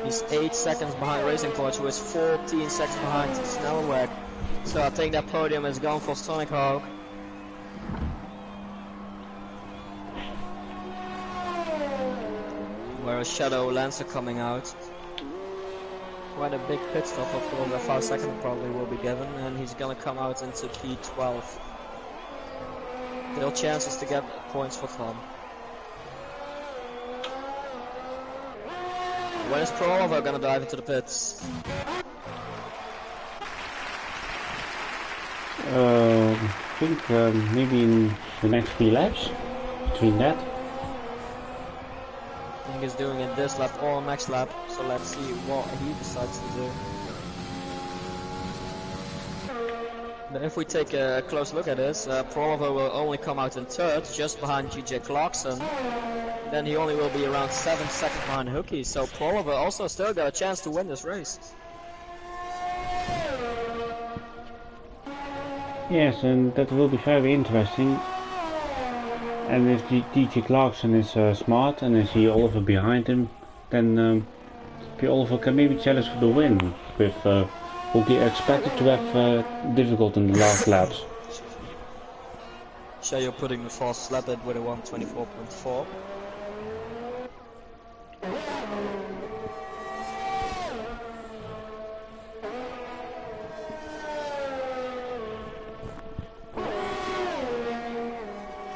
He's 8 seconds behind Racing Coach, who is 14 seconds behind Snelweg. So I think that podium is gone for Sonic Hawk. Whereas Shadow Lancer coming out. Quite a big pit stop, of course, a 5 second probably will be given, and he's gonna come out into P12. Still chances to get points for Tom. When is Pro Oliver gonna dive into the pits? I think maybe in the next 3 laps, between that. I think he's doing it this lap or next lap, so let's see what he decides to do. But if we take a close look at this, Pro Oliver will only come out in 3rd, just behind GJ Clarkson. Then he only will be around 7 seconds behind Hookie, so Pro Oliver also still got a chance to win this race. Yes, and that will be very interesting. And if DJ Clarkson is smart and I see Oliver behind him, then Oliver can maybe challenge for the win. With Hookie expected to have difficult in the last laps. So you're putting the fastest lap at with a 1:24.4.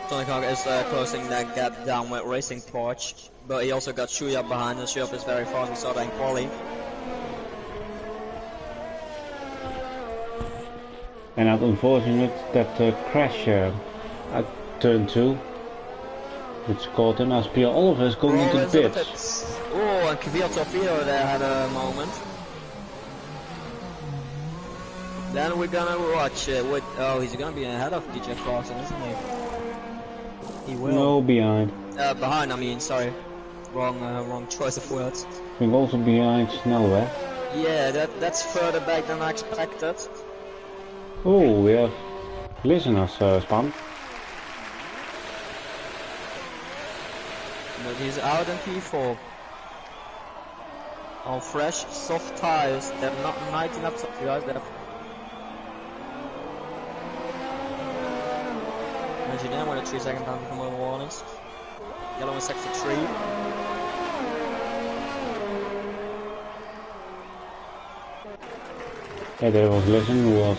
Sonic Hawk is closing that gap down with Racing Porch, but he also got Shuya behind, and Shuya is very fast, we saw that in quali. And it's unfortunate that crash at turn 2, which caught him as Pierre Oliver is going into the pits. Oh, and Kvil Torpedo there had a moment. Then we're gonna watch with, oh, he's gonna be ahead of DJ Clarkson, isn't he? He will. No, behind. Behind, I mean, sorry. Wrong choice of words. I think also behind Snelweg. Yeah, that's further back than I expected. Oh, we have listeners span. But he's out in P4. On fresh, soft tires. They're not 19 laps of guys. They're Engineer with a 3 second down from over warnings. Yellow in sector 3. Yeah, there was Listen who was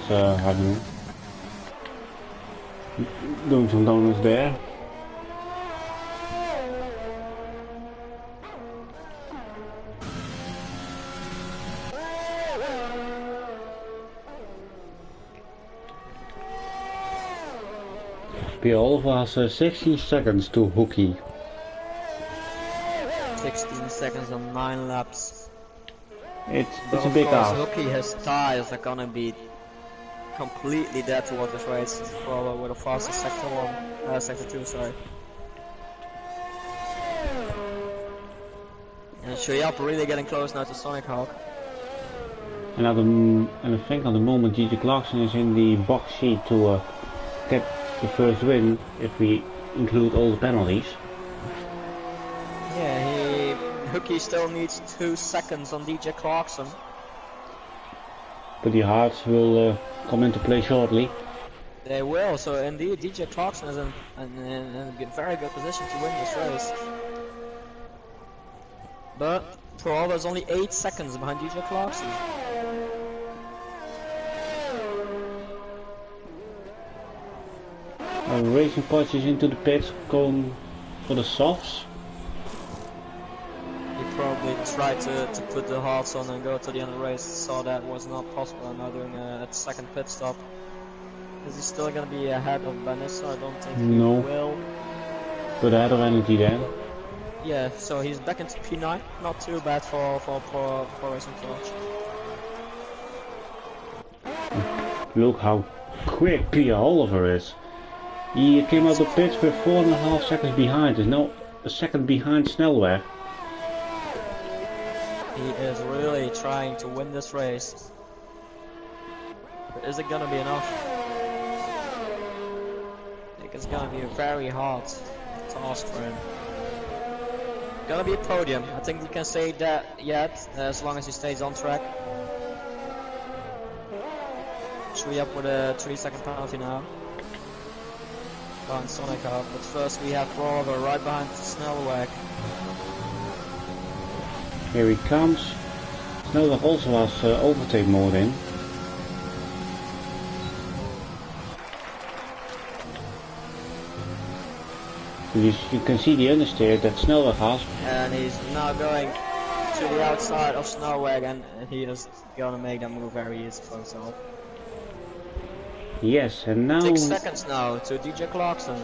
doing some donuts there. Pierre Oliver has 16 seconds to Hookie. 16 seconds on 9 laps. It's a big ask. Hookie, his tires are gonna be completely dead towards this race. Probably with a faster sector 2, sorry. And Shoyap really getting close now to Sonic Hawk. And I think at the moment GG Clarkson is in the box seat to get the first win if we include all the penalties. Yeah, Hookie still needs 2 seconds on DJ Clarkson. But the hearts will come into play shortly. They will, so indeed DJ Clarkson is in a very good position to win this race. But Pro Oliver is only 8 seconds behind DJ Clarkson. Racing Points is into the pits going for the softs. He probably tried to put the hards on and go to the end of the race, saw that was not possible and now doing a second pit stop. Is he still going to be ahead of Vanessa? I don't think he will. But ahead of Energy then. Yeah, so he's back into P9, not too bad for Racing Torch. Look how quick Pierre Oliver is. He came out of the pits with 4.5 seconds behind. There's now a second behind Snelweg. He is really trying to win this race. But is it gonna be enough? I think it's gonna be a very hard task for him. Gonna be a podium. I think we can say that yet, as long as he stays on track. Shui up with a 3-second penalty now. Behind Sonic out, but first we have Brawler right behind Snellweg. Here he comes. Snellweg also has overtake mode in. You can see the understeer that Snellweg has. And he's now going to the outside of Snellweg, and he is gonna make that move very easy for himself. Yes, and now 6 seconds now to DJ Clarkson.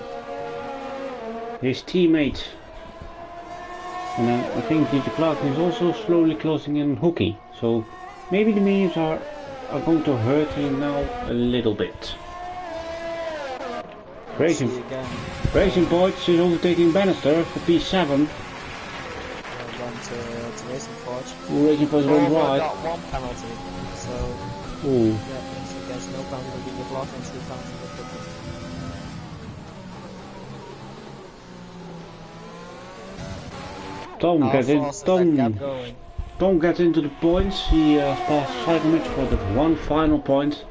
His teammate. And I think DJ Clarkson is also slowly closing in on Hooky. So maybe the mediums are going to hurt him now a little bit. Racing Points is overtaking Bannister for P7. Run to Racing Forge. Racing Points went wide. Got 1 penalty, so Ooh. yeah, so there's no penalty to DJ Clarkson, 3 penalties for Tom gets into the points. He has passed cycle match for that 1 final point.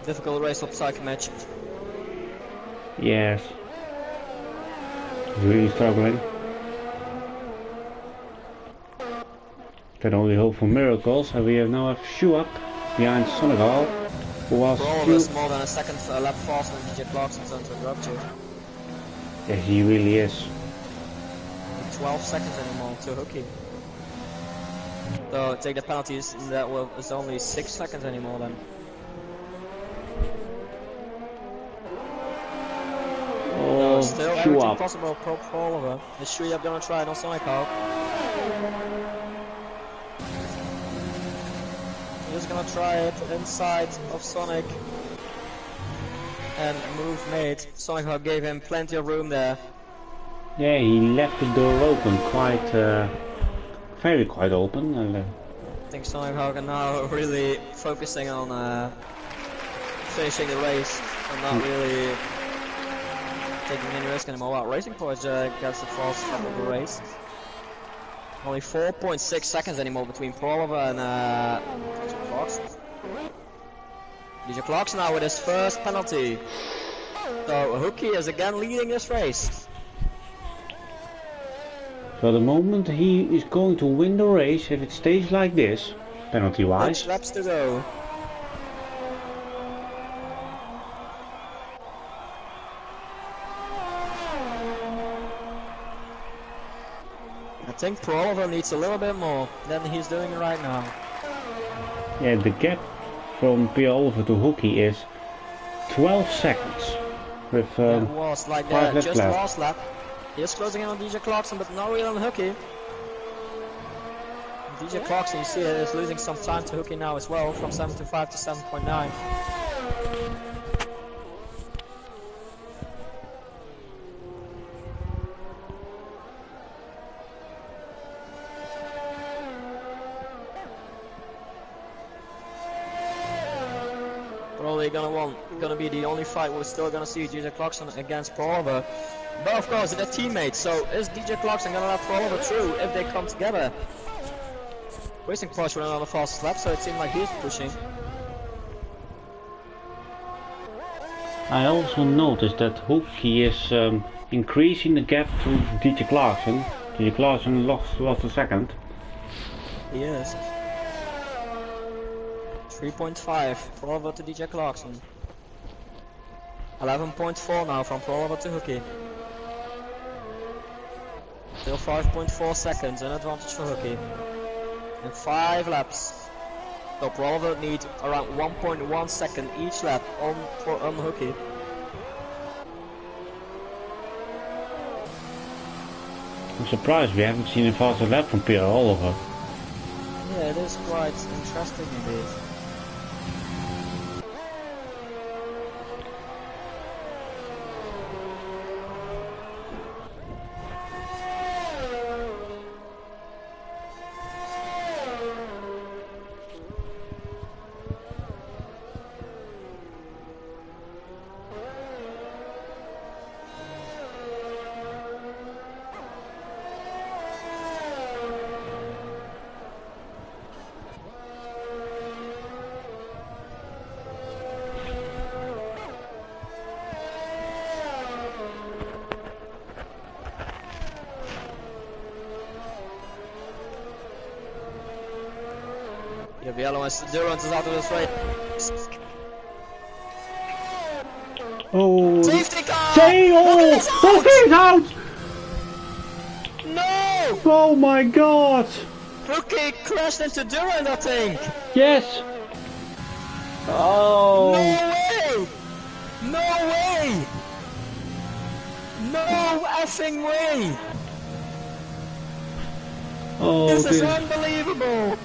Difficult race up cycle match. Yes. He's really struggling. Can only hope for miracles, and we have now a shoe up behind Sonic Hall, who was more than a second lap faster than DJ Clarkson's on to drop to. Yes, he really is. 12 seconds anymore to Hooky. So take the penalties, that was only 6 seconds anymore then. Oh, still everything up. Possible for Oliver. Is Shui up gonna try it on Sonic Hawk? He's gonna try it inside of Sonic. And move made. Sonic Hawk gave him plenty of room there. Yeah, he left the door open quite, quite open. I think Sonic Hawk are now really focusing on finishing the race and not really taking any risk anymore. Wow, Racing Forge gets the first stop of the race. Only 4.6 seconds anymore between Oliver and DJ Clarkson. DJ Clarkson now with his first penalty. So Hooky is again leading this race. For the moment he is going to win the race if it stays like this, penalty wise. 6 laps to go. I think Oliver needs a little bit more than he's doing right now. Yeah, the gap from Oliver to Hooky is 12 seconds. With it was like that just left. last lap. He is closing in on DJ Clarkson, but not really on Hooky. DJ Clarkson, you see, is losing some time to Hooky now as well, from 7.5 to 7.9. Probably gonna be the only fight we're still gonna see DJ Clarkson against Oliver. But of course, they're teammates, so is DJ Clarkson gonna let Oliver through if they come together? Racing Porsche running on the fastest lap, so it seemed like he's pushing. I also noticed that Hooky is increasing the gap to DJ Clarkson. DJ Clarkson lost a second. He is. 3.5 Oliver to DJ Clarkson. 11.4 now from Oliver to Hooky. Still 5.4 seconds, an advantage for Hooky. In 5 laps. So Oliver needs around 1.1 second each lap on Hooky. I'm surprised we haven't seen a faster lap from Pierre Oliver. Yeah, it is quite interesting indeed. Yeah, the yellow is Durant is out of this race. Oh, Safety car! say, oh, Look out! No! Oh my God! Rookie crashed into Durant, I think. Yes. Oh. No way! No way! No effing way! Oh, This is okay. unbelievable!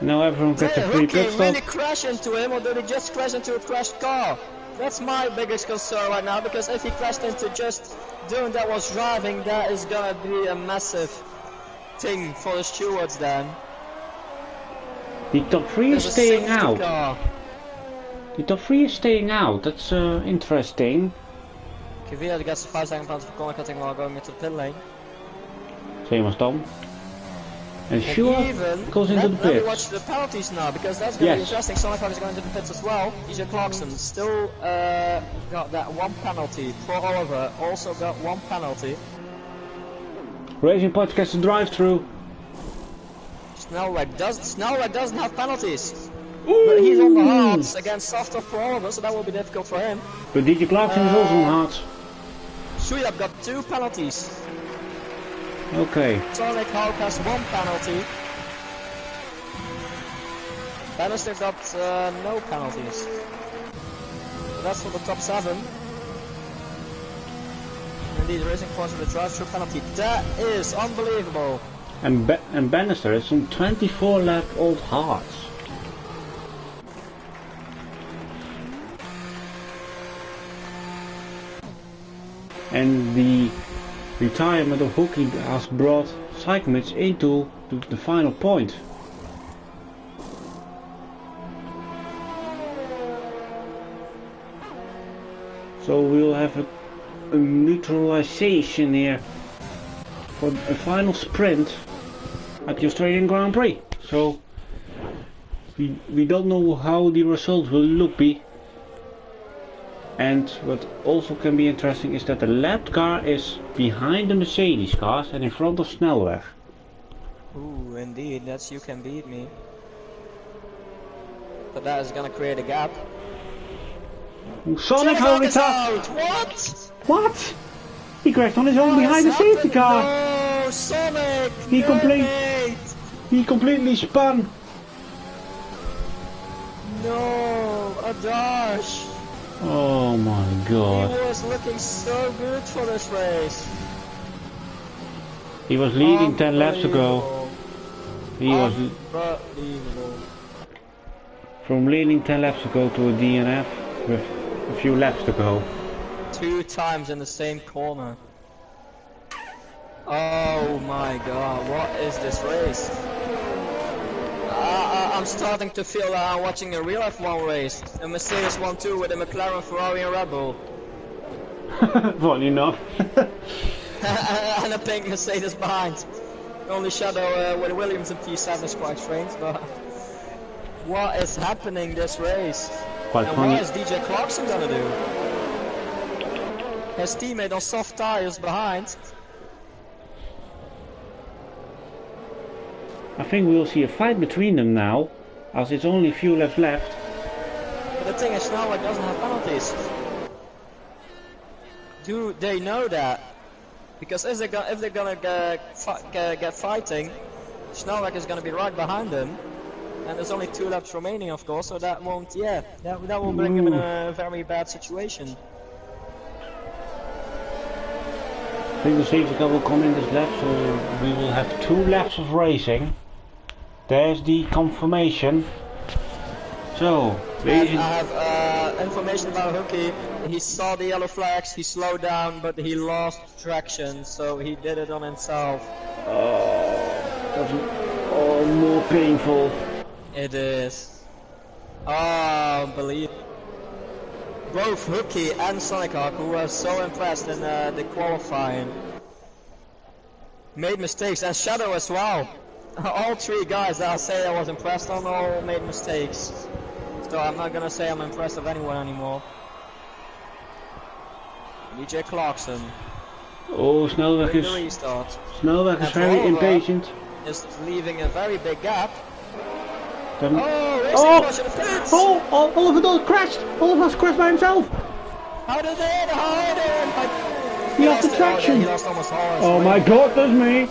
Now everyone gets a Did free Rookie pit stop. really crash into him, or did he just crash into a crashed car? That's my biggest concern right now, because if he crashed into just Durant that was driving, that is gonna be a massive thing for the stewards then. The top 3 is There's a staying safety out. car. The top 3 is staying out. That's interesting. Kvyat gets 5 second penalty for corner cutting while going into the pit lane. Same as Tom. And And Shua even, goes into the let me pits. watch the penalties now, because that's going to be Yes. interesting. Sonic is going into the pits as well. DJ Clarkson still got that 1 penalty. Pro Oliver also got 1 penalty. Racing Pods gets the drive-through. Snellweg doesn't have penalties. But he's on the hards against softer Pro Oliver, so that will be difficult for him. But DJ Clarkson is also on hard. Suyap got 2 penalties. Okay. Sonic Hulk has 1 penalty. Bannister got no penalties. So that's for the top 7. Indeed, Racing Points with a drive-through penalty. That is unbelievable. And Bannister is on 24 lap old hards. And the retirement of Hookey has brought Cyclemits into the final point. So we'll have a neutralization here for a final sprint at the Australian Grand Prix. So we don't know how the results will look and what also can be interesting is that the lapped car is behind the Mercedes cars and in front of Snellweg. Ooh, indeed, that's you can beat me. But that is gonna create a gap. Sonic how it's out! What? What? He crashed on his own behind the safety car. No, Sonic! He He completely spun. No, a dash. Oh my He God. was looking so good for this race. He was leading 10 laps ago. He was Unbelievable. from leading 10 laps ago to a DNF with a few laps to go. 2 times in the same corner. Oh my God, what is this race? I'm starting to feel that I'm watching a real F1 race. A Mercedes 1-2 with a McLaren, Ferrari and Red Bull. Funny enough. And a pink Mercedes behind. Only shadow with Williams and P7 is quite strange, but what is happening this race? Quite And funny. what is DJ Clarkson gonna do? His teammate on soft tires behind. I think we'll see a fight between them now, as it's only a few laps left. But the thing is, Snellweg doesn't have penalties. Do they know that? Because if they're gonna get fighting, Snellweg is gonna be right behind them, and there's only 2 laps remaining, of course. So that won't, that will bring him in a very bad situation. I think the safety car will come in this lap, so we will have 2 laps of racing. There's the confirmation. So, And I have information about Hookey. He saw the yellow flags, he slowed down, but he lost traction, so he did it on himself. that's more painful. It is. Oh, unbelievable. Both Hookey and Sonic Hawk, who were so impressed in the qualifying, made mistakes, and Shadow as well. All 3 guys that I say I was impressed on all made mistakes. So I'm not gonna say I'm impressed of anyone anymore. DJ Clarkson. Oh, Snellweg Bring is the restart. Snellweg is And very Oliver. impatient. is leaving a very big gap. Then... Oh, Oh! racing the pits! Oh! Oliver crashed! Oliver's crashed by himself! How did they? He lost the traction! He lost almost all his Oh weight. my god, that's me!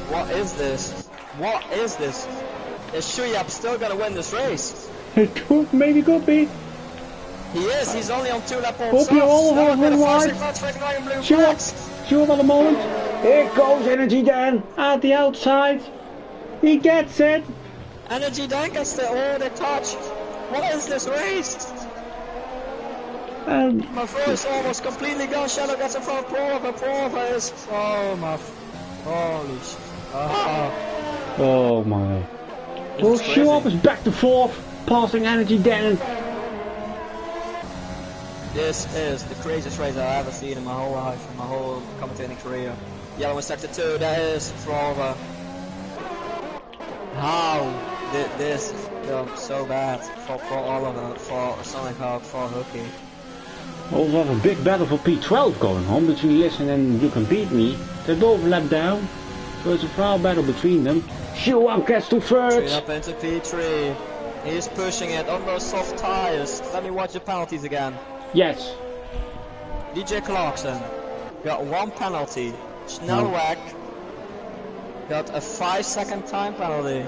What is this? What is this? Is Shuyap still gonna win this race? It could, maybe could be. He is, he's only on 2 lap old. Hope you're all over wide. Show up at the moment. Here goes Energy Dan at the outside. He gets it. Energy Dan gets the they touch. What is this race? My floor is almost completely gone. Shadow gets in front of Prova. Prova is. Oh my. Holy shit. Oh my. Well, Show Up is back to 4th, passing Energy Dan. This is the craziest race I've ever seen in my whole life, in my whole commentating career. Yellow in sector 2, that is Prova. How did this go so bad for Oliver, for Sonic Hawk, for Hooky? Also have a big battle for P12 going on between Listen and You Can Beat Me. They're both lap down, so it's a foul battle between them. Show Up gets to 3rd. Up into P3. He's pushing it on those soft tires. Let me watch the penalties again. Yes. DJ Clarkson got 1 penalty. Snelweg got a 5-second time penalty.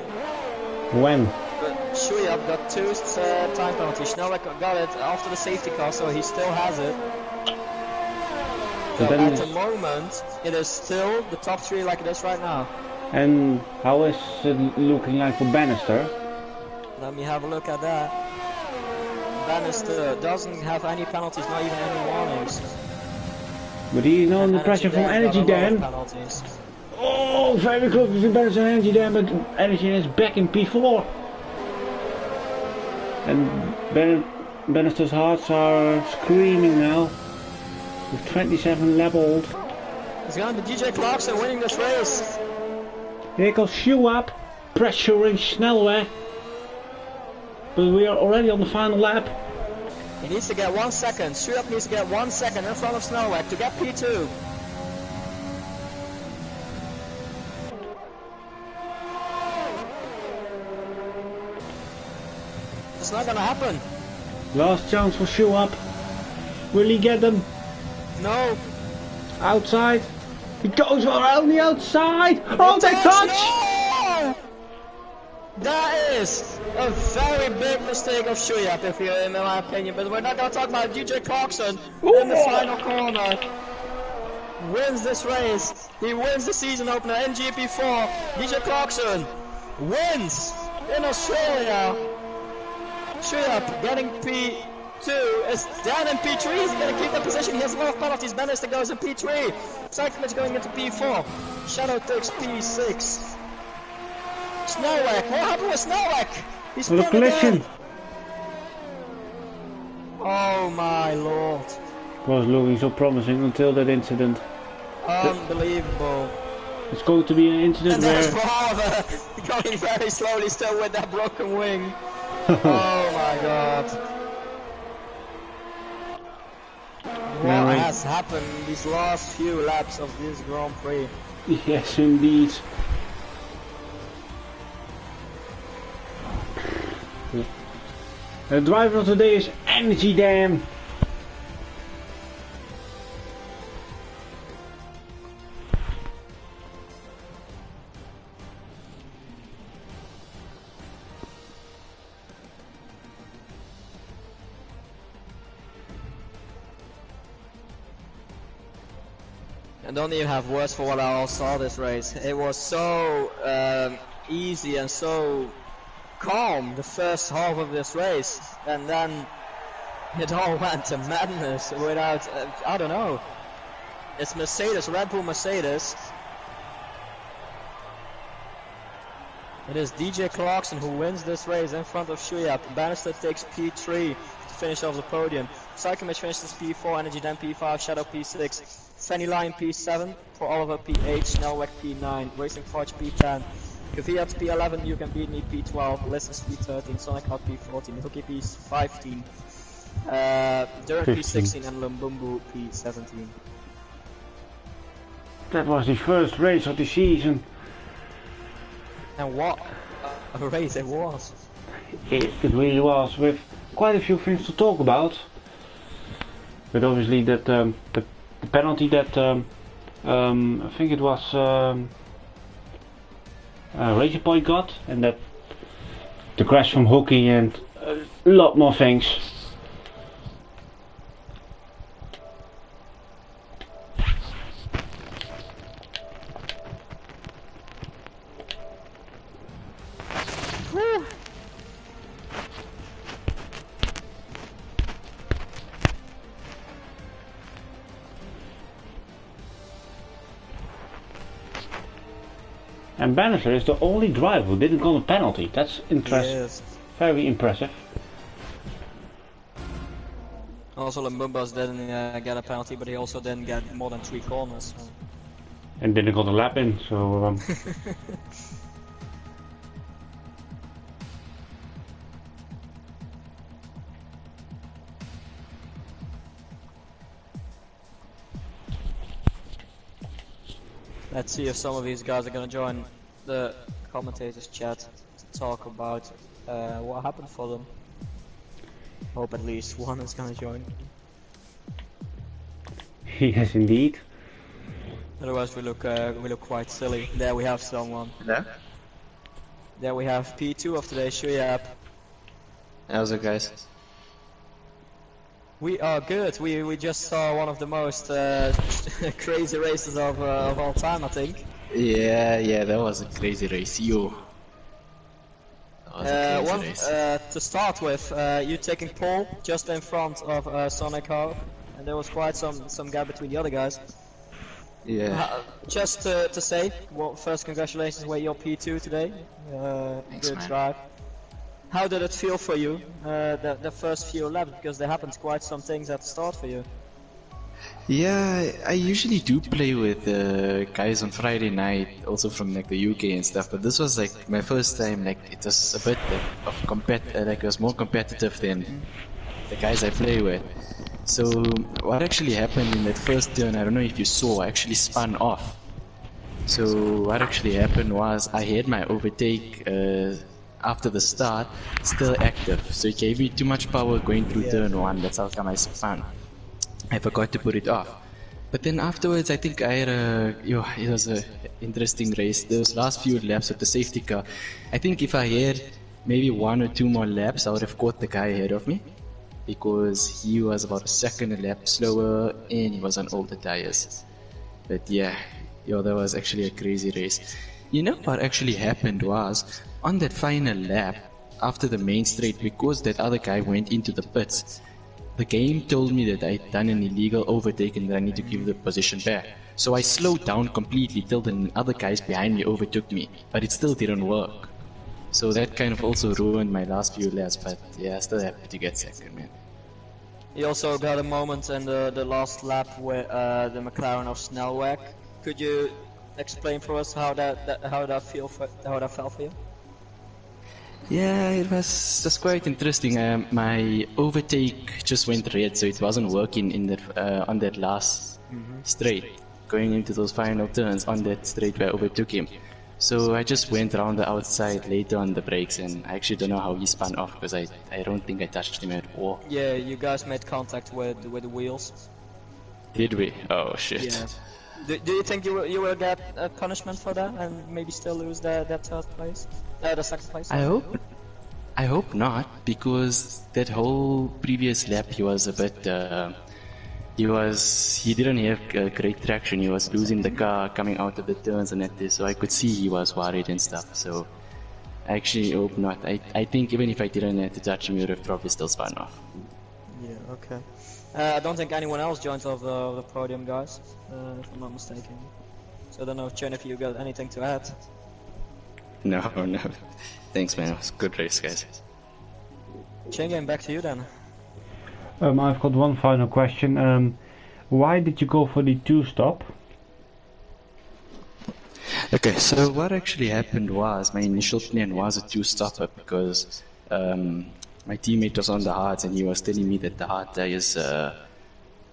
When? But Shuyap got 2 time penalties. Snelweg got it after the safety car, so he still has it. So at the moment, it is still the top 3 like it is right now. And how is it looking like for Bannister? Let me have a look at that. Bannister doesn't have any penalties, not even any warnings. But he's not under pressure from Energy Dan. Oh, very close between Bannister and Energy Dan, but Energy Dan is back in P4. And Bannister's hearts are screaming now. With 27 lap old. It's gonna be DJ Clarkson winning this race. Here goes Shoe Up, pressuring Snelweg. But we are already on the final lap. He needs to get 1 second. Shuyap needs to get 1 second in front of Snelweg to get P2. It's not gonna happen. Last chance for Shoe Up. Will he get them? No. Outside. He goes around the outside. Oh, they touch! No! That is a very big mistake of Shuyap, in my opinion. But we're not going to talk about DJ Clarkson in the final corner. Wins this race. He wins the season opener in GP4. DJ Clarkson wins in Australia. Shuyap getting P2 is down in P3. He's going to keep the position. He has a lot of penalties. Bannister goes in P3. Psychomage going into P4. Shadow takes P6. Snelweg, what happened with Snelweg? He's What a collision! Oh my lord. Was looking so promising until that incident. Unbelievable. It's going to be an incident And where... there's Brava going very slowly still with that broken wing. Oh my god. What has happened in these last few laps of this Grand Prix? Yes, indeed. The driver of today is Energy Dan. I don't even have words for what I all saw this race. It was so easy and so calm the first half of this race, and then it all went to madness without I don't know. It's Mercedes, Red Bull Mercedes. It is DJ Clarkson who wins this race in front of Shuyap. Bannister takes P3 to finish off the podium. Psychomage finishes P4, Energy Dan P5, Shadow P6, Fanny Lion P7, for Oliver P8, Snelweg P9, Racing Forge P10, Kvyat P11, You Can Beat Me P12, Listens P13, Sonic Hawk P14, Hooky P15, Durant P16 and Lumbumbu P17. That was the first race of the season. And what a race it was. It really was, with quite a few things to talk about. But obviously that the penalty that I think it was Racing Point got, and that the crash from Hockey and a lot more things. And Bannister is the only driver who didn't get a penalty. That's interesting. Yes. Very impressive. Also, Lumbumbas didn't get a penalty, but he also didn't get more than 3 corners. So. And didn't got a lap in, so... Let's see if some of these guys are gonna join the commentators chat to talk about what happened for them. Hope at least one is gonna join. Yes, indeed. Otherwise we look quite silly. There we have someone. Hello? There we have P2 of today's Shuyap. How's it, guys? We are good. We just saw one of the most crazy races of all time, I think. Yeah, that was a crazy race, yo. That was a crazy race. To start with, you taking pole just in front of Sonic Hawk, and there was quite some gap between the other guys. Yeah. Just to say, well, first congratulations with your P2 today. Thanks, good man. drive. How did it feel for you, the first few laps, because there happened quite some things at the start for you? Yeah, I usually do play with guys on Friday night, also from like the UK and stuff, but this was like my first time, like it was a bit of like it was more competitive than the guys I play with. So what actually happened in that first turn, I don't know if you saw, I actually spun off. So what actually happened was I had my overtake after the start still active, so it gave me too much power going through turn 1, that's how come I spun. I forgot to put it off. But then afterwards I think I had it was a interesting race. Those last few laps with the safety car, I think if I had maybe 1 or 2 more laps I would have caught the guy ahead of me, because he was about a second a lap slower and he was on older tires. But yeah, that was actually a crazy race. You know what actually happened was, on that final lap, after the main straight, because that other guy went into the pits, the game told me that I'd done an illegal overtake and that I need to give the position back. So I slowed down completely till the other guys behind me overtook me, but it still didn't work. So that kind of also ruined my last few laps, but yeah, still happy to get second, man. You also got a moment in the last lap with the McLaren of Snelweg. Could you explain for us how that felt for you? Yeah, it was just quite interesting. My overtake just went red, so it wasn't working in that on that last straight, going into those final turns on that straight where I overtook him. So I just went around the outside later on the brakes, and I actually don't know how he spun off, because I don't think I touched him at all. Yeah, you guys made contact with the wheels. Did we? Oh shit. Yeah. Do you think you will get a punishment for that and maybe still lose the third place? The second place? I hope not, because that whole previous lap he was a bit he didn't have great traction. He was losing the car coming out of the turns and that, so I could see he was worried and stuff. So I actually hope not. I think even if I didn't have to touch him, he would have probably still spun off. Yeah, okay. I don't think anyone else joined off the podium, guys, if I'm not mistaken. So I don't know, Chen, if you got anything to add. No. Thanks, man. It was a good race, guys. Chen, getting back to you then. I've got one final question. Why did you go for the 2-stop? Okay, so what actually happened was, my initial plan was a 2-stopper, because my teammate was on the hards and he was telling me that the hard tires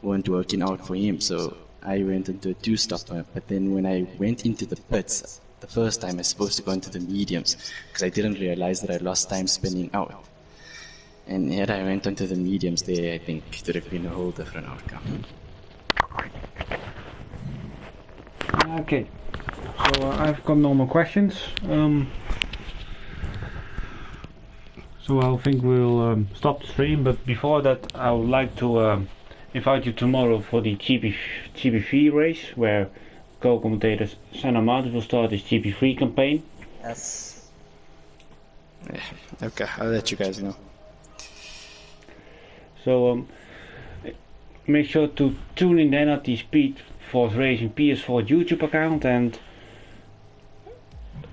weren't working out for him, so I went into a 2-stopper. But then when I went into the pits, the first time I was supposed to go into the mediums, because I didn't realize that I lost time spinning out. And had I went into the mediums there, I think it would have been a whole different outcome. Okay, so I've got no more questions. So I think we'll stop the stream, but before that I would like to invite you tomorrow for the GP3 race, where co-commentator Senna Martin will start his GP3 campaign. Yes. Yeah, okay, I'll let you guys know. So make sure to tune in then at the Speed Force Racing PS4 YouTube account, and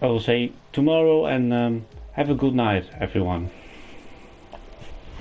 I will say tomorrow, and have a good night everyone.